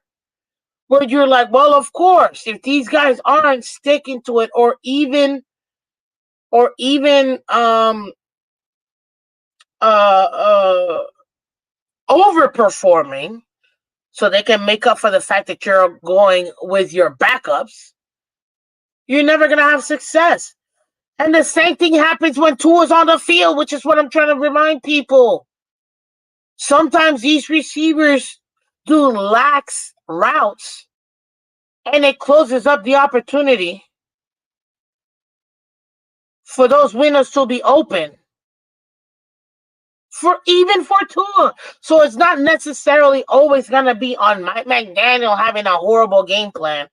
where you're like, well, of course, if these guys aren't sticking to it, or even overperforming, so they can make up for the fact that you're going with your backups, you're never going to have success. And the same thing happens when Tua's on the field, which is what I'm trying to remind people. Sometimes these receivers do lax routes, and it closes up the opportunity for those windows to be open. Even for Tua. So it's not necessarily always going to be on Mike McDaniel having a horrible game plan.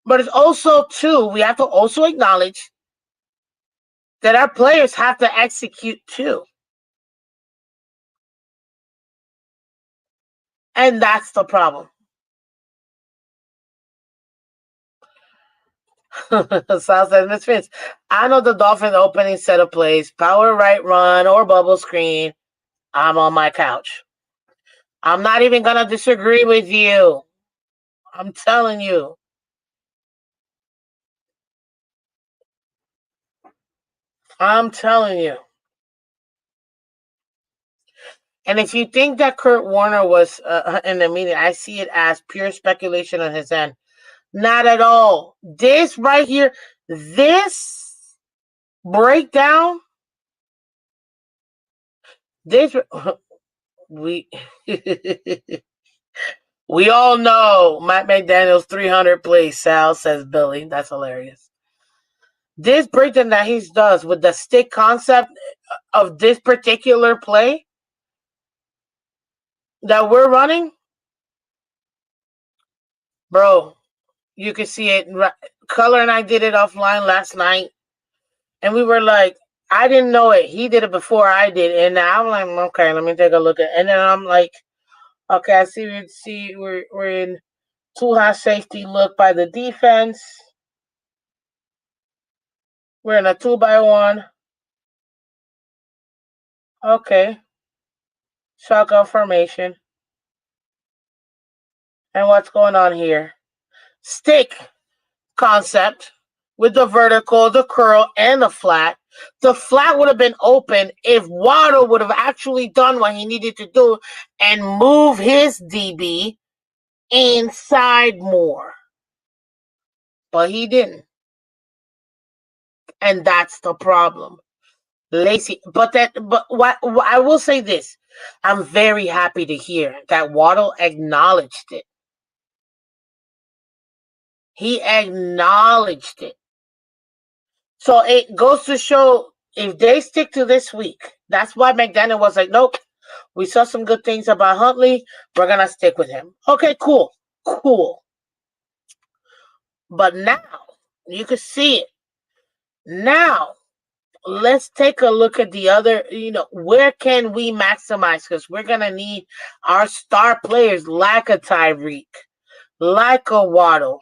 But it's also, too, we have to also acknowledge that our players have to execute too. And that's the problem. Sal says, Miss Phins, I know the Dolphins opening set of plays, power right run or bubble screen. I'm on my couch. I'm not even going to disagree with you. I'm telling you. I'm telling you. And if you think that Kurt Warner was in the meeting, I see it as pure speculation on his end. Not at all. This right here, this breakdown, this we we all know Mike McDaniel's 300 plays. Sal says Billy. That's hilarious. This breakdown that he does with the stick concept of this particular play that we're running, bro, you can see it. Color and I did it offline last night, and we were like, I didn't know it. He did it before I did, and I'm like, okay, let me take a look at it. And then I'm like, okay, I see we're in too high safety look by the defense. We're in a 2-by-1. Okay. Shotgun formation. And what's going on here? Stick concept with the vertical, the curl, and the flat. The flat would have been open if Waddle would have actually done what he needed to do and move his DB inside more. But he didn't. And that's the problem. Lazy. But what I will say this. I'm very happy to hear that Waddle acknowledged it. He acknowledged it. So it goes to show if they stick to this week, that's why McDaniel was like, nope, we saw some good things about Huntley. We're going to stick with him. Okay, cool. Cool. But now, you can see it. Now, let's take a look at the other, where can we maximize? Because we're going to need our star players like a Tyreek, like a Waddle,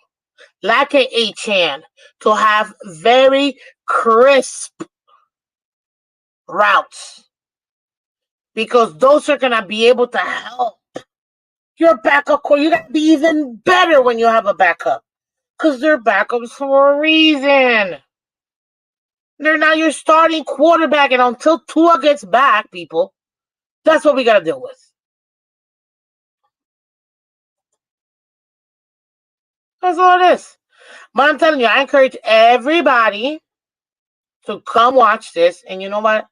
like a Achane to have very crisp routes. Because those are going to be able to help your backup core. You got to be even better when you have a backup. Because they're backups for a reason. They're now your starting quarterback. And until Tua gets back, people, that's what we got to deal with. That's all it is. But I'm telling you, I encourage everybody to come watch this. And you know what?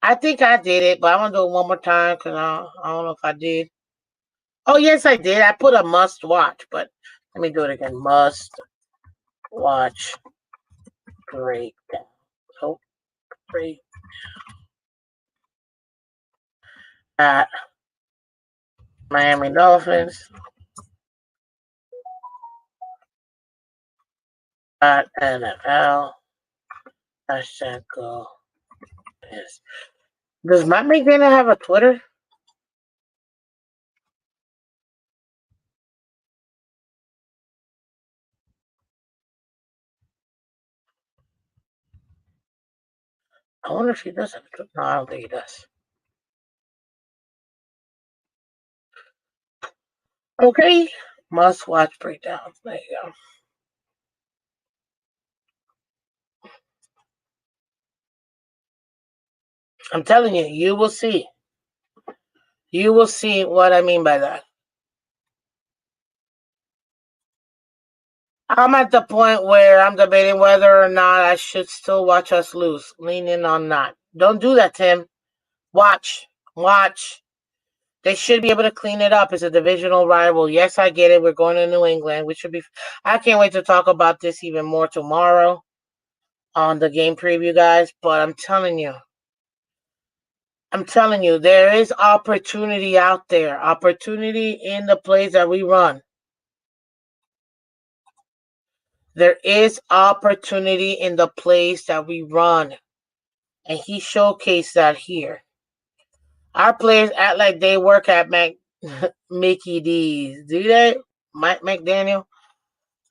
I think I did it, but I'm going to do it one more time because I don't know if I did. Oh, yes, I did. I put a must watch, but let me do it again. Must watch breakdown. Oh, break at Miami Dolphins at NFL. Hashtag go. Yes. Does Matt McDaniel have a Twitter? I wonder if he does have a Twitter. No, I don't think he does. Okay. Must watch breakdown. There you go. I'm telling you, you will see. You will see what I mean by that. I'm at the point where I'm debating whether or not I should still watch us lose. Lean in on that. Don't do that, Tim. Watch. They should be able to clean it up. It's a divisional rival. Yes, I get it. We're going to New England. We should be. I can't wait to talk about this even more tomorrow on the game preview, guys. But I'm telling you, there is opportunity out there. Opportunity in the plays that we run. There is opportunity in the plays that we run. and he showcased that here. Our players act like they work at Mickey D's. Do they? Mike McDaniel?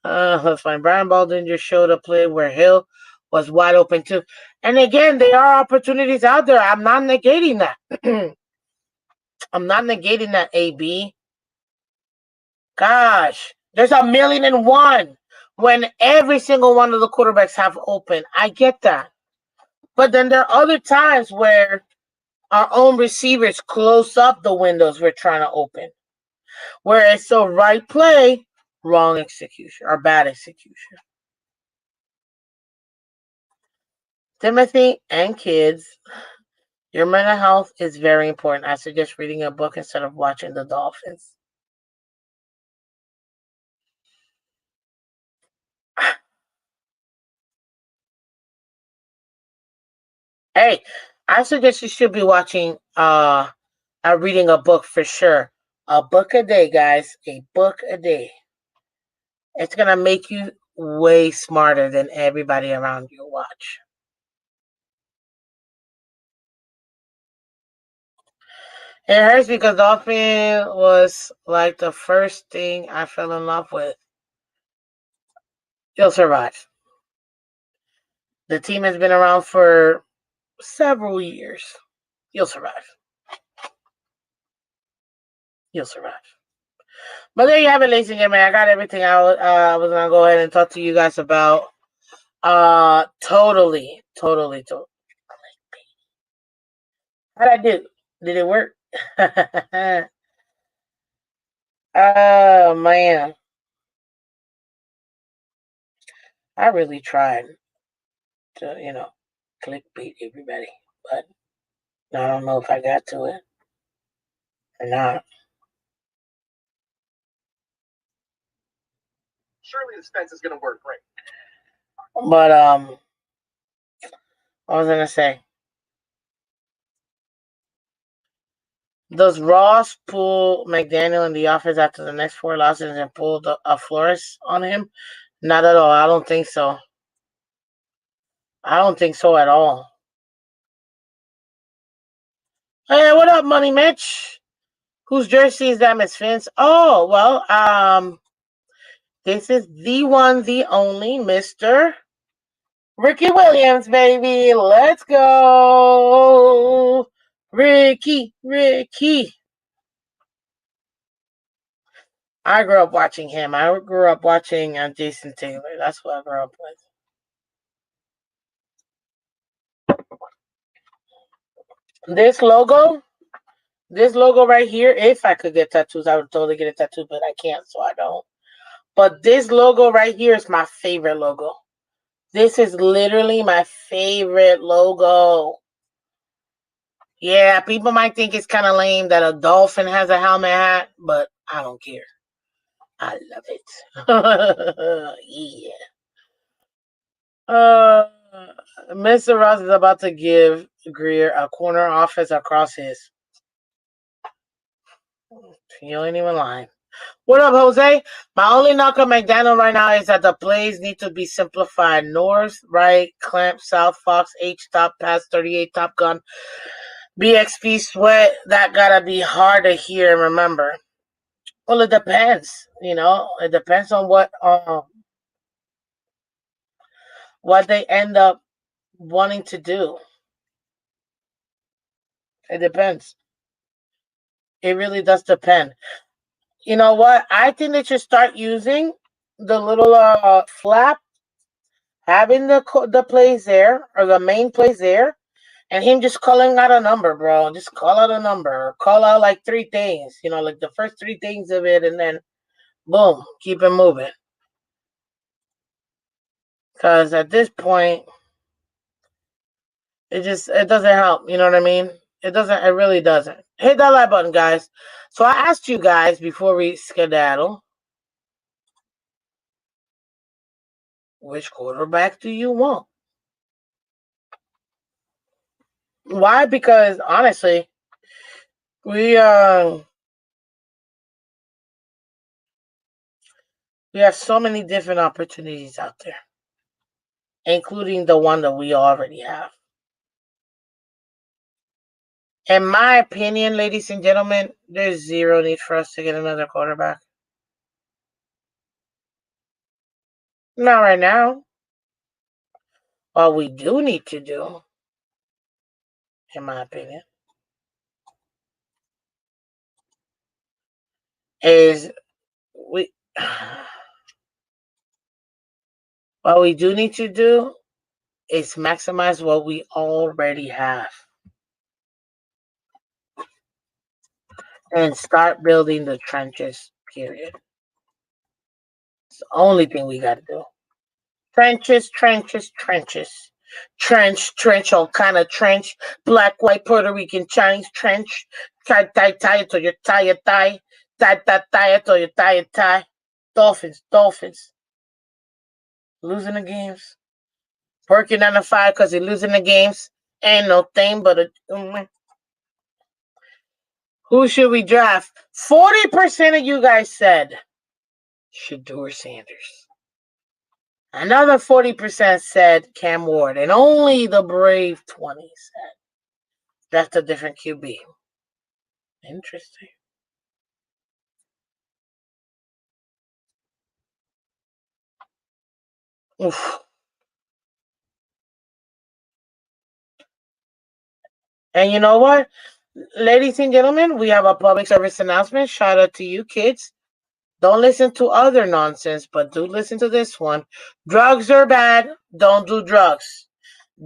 That's fine. Brian Baldwin just showed a play where Hill was wide open too. And again, there are opportunities out there. I'm not negating that. I'm not negating that, AB. Gosh, there's 1,000,001 when every single one of the quarterbacks have open. I get that. But then there are other times where our own receivers close up the windows we're trying to open. Where it's the right play, wrong execution or bad execution. Timothy and kids, your mental health is very important. I suggest reading a book instead of watching the Dolphins. Hey, I suggest you should be watching reading a book for sure. A book a day, guys. A book a day. It's gonna make you way smarter than everybody around you. Watch. It hurts because Dolphin was like the first thing I fell in love with. You'll survive. The team has been around for several years. You'll survive. You'll survive. But there you have it, ladies and gentlemen. I got everything I was gonna go ahead and talk to you guys about. Totally. How'd I do? Did it work? Oh man, I really tried to, clickbait everybody, but I don't know if I got to it or not. Surely this fence is gonna work great. But what was I gonna say? Does Ross pull McDaniel in the office after the next 4 losses and pull a Flores on him? Not at all. I don't think so. I don't think so at all. Hey, what up, Money Mitch? Whose jersey is that, Miss Phins? Oh, well, this is the one, the only, Mr. Ricky Williams, baby. Let's go. Ricky. I grew up watching him. I grew up watching Jason Taylor. That's what I grew up with. This logo right here, if I could get tattoos, I would totally get a tattoo, but I can't, so I don't. But this logo right here is my favorite logo. This is literally my favorite logo. Yeah, people might think it's kind of lame that a dolphin has a helmet hat, but I don't care. I love it. Yeah. Mr. Ross is about to give Greer a corner office across his. You ain't even lying. What up, Jose? My only knock on McDaniel right now is that the plays need to be simplified. North, right, clamp, south, fox, H, top, pass, 38, top gun, BXP, sweat. That gotta be hard to hear and remember. Well, it depends. It depends on what they end up wanting to do. It depends. It really does depend. You know what? I think they should start using the little flap, having the plays there or the main plays there, and him just calling out a number, bro. Just call out a number, or call out like 3 things. Like the first 3 things of it, and then boom, keep it moving. Because at this point, it doesn't help. You know what I mean? It doesn't. It really doesn't. Hit that like button, guys. So I asked you guys before we skedaddle, which quarterback do you want? Why? Because honestly, we have so many different opportunities out there, including the one that we already have. In my opinion, ladies and gentlemen, there's zero need for us to get another quarterback. Not right now. What we do need to do, in my opinion, is we what we do need to do is maximize what we already have and start building the trenches, period. It's the only thing we got to do. Trenches, trenches, trenches. Trench, all kind of trench. Black, white, Puerto Rican, Chinese trench. Tie, to your tie, tie. Tie, to your tie. Dolphins. Losing the games. Working on the fire because they're losing the games. Ain't no thing but a. Who should we draft? 40% of you guys said Shedeur Sanders. Another 40% said Cam Ward. And only the brave 20 said draft a different QB. Interesting. Oof. And you know what? Ladies and gentlemen, we have a public service announcement. Shout out to you kids. Don't listen to other nonsense, but do listen to this one. Drugs are bad. Don't do drugs.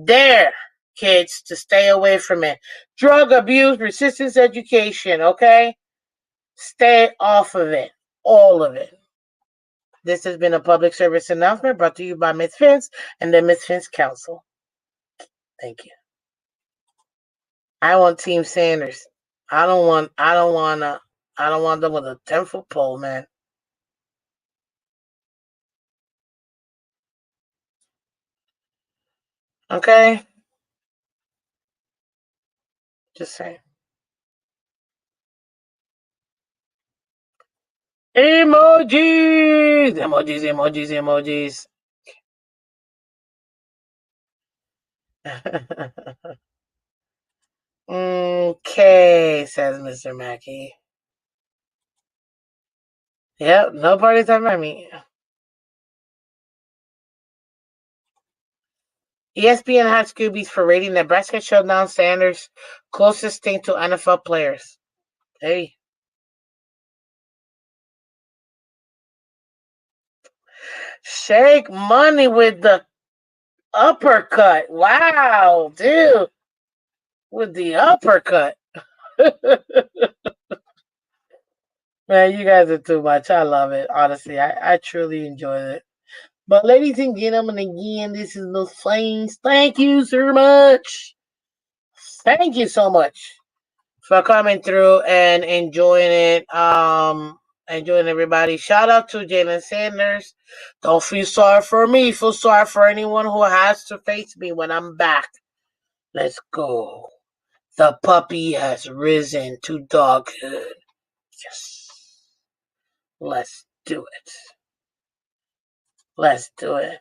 Dare kids to stay away from it. Drug abuse, resistance education, okay? Stay off of it. All of it. This has been a public service announcement brought to you by Miss Phins and the Miss Phins Council. Thank you. I want Team Sanders. I don't want them with a 10-foot pole, man. Okay? Just saying. Emojis. Okay, says Mr. Mackey. Yep, nobody's talking about me. ESPN had Scoobies for rating Nebraska showdown Sanders closest thing to NFL players. Hey. Shake Money with the uppercut. Wow, dude. With the uppercut. Man, you guys are too much. I love it. Honestly, I truly enjoy it. But ladies and gentlemen, again, this is the Phins. Thank you so much. Thank you so much for coming through and enjoying it. Enjoying everybody. Shout out to Jalen Sanders. Don't feel sorry for me. Feel sorry for anyone who has to face me when I'm back. Let's go. The puppy has risen to doghood. Yes. Let's do it. Let's do it.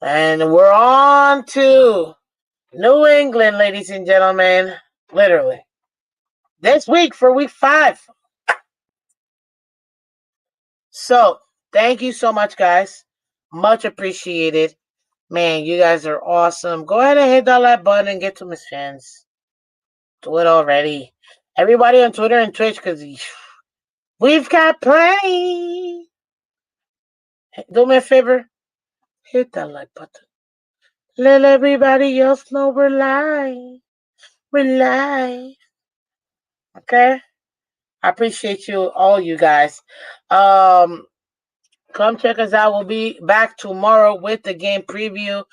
And we're on to New England, ladies and gentlemen. Literally. This week for week 5. So, thank you so much, guys. Much appreciated. Man, you guys are awesome. Go ahead and hit that like button and get to Miss Fans. Do it already. Everybody on Twitter and Twitch, because we've got plenty. Do me a favor. Hit that like button. Let everybody else know we're live. We're live. Okay? I appreciate you, all you guys. Come check us out. We'll be back tomorrow with the game preview.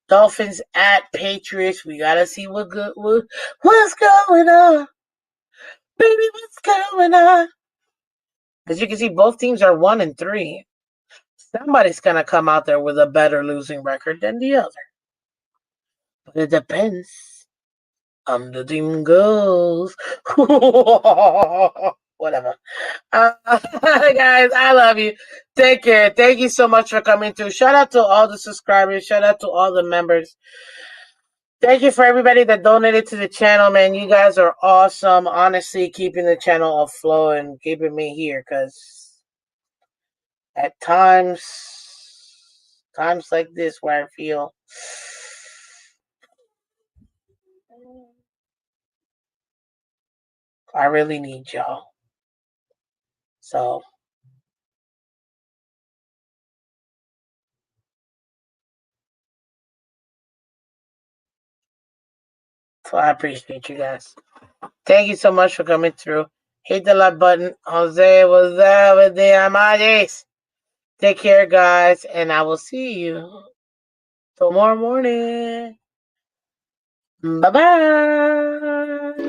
Dolphins at Patriots. We gotta see what's going on. Baby, what's going on? As you can see, both teams are 1-3. Somebody's gonna come out there with a better losing record than the other. But it depends on the team goes. Whatever. Guys, I love you. Take care. Thank you so much for coming through. Shout out to all the subscribers. Shout out to all the members. Thank you for everybody that donated to the channel, man. You guys are awesome. Honestly, keeping the channel afloat and keeping me here, because at times like this where I feel I really need y'all. So I appreciate you guys. Thank you so much for coming through. Hit the like button. Jose was there with the Amades. Take care, guys, and I will see you tomorrow morning. Bye bye.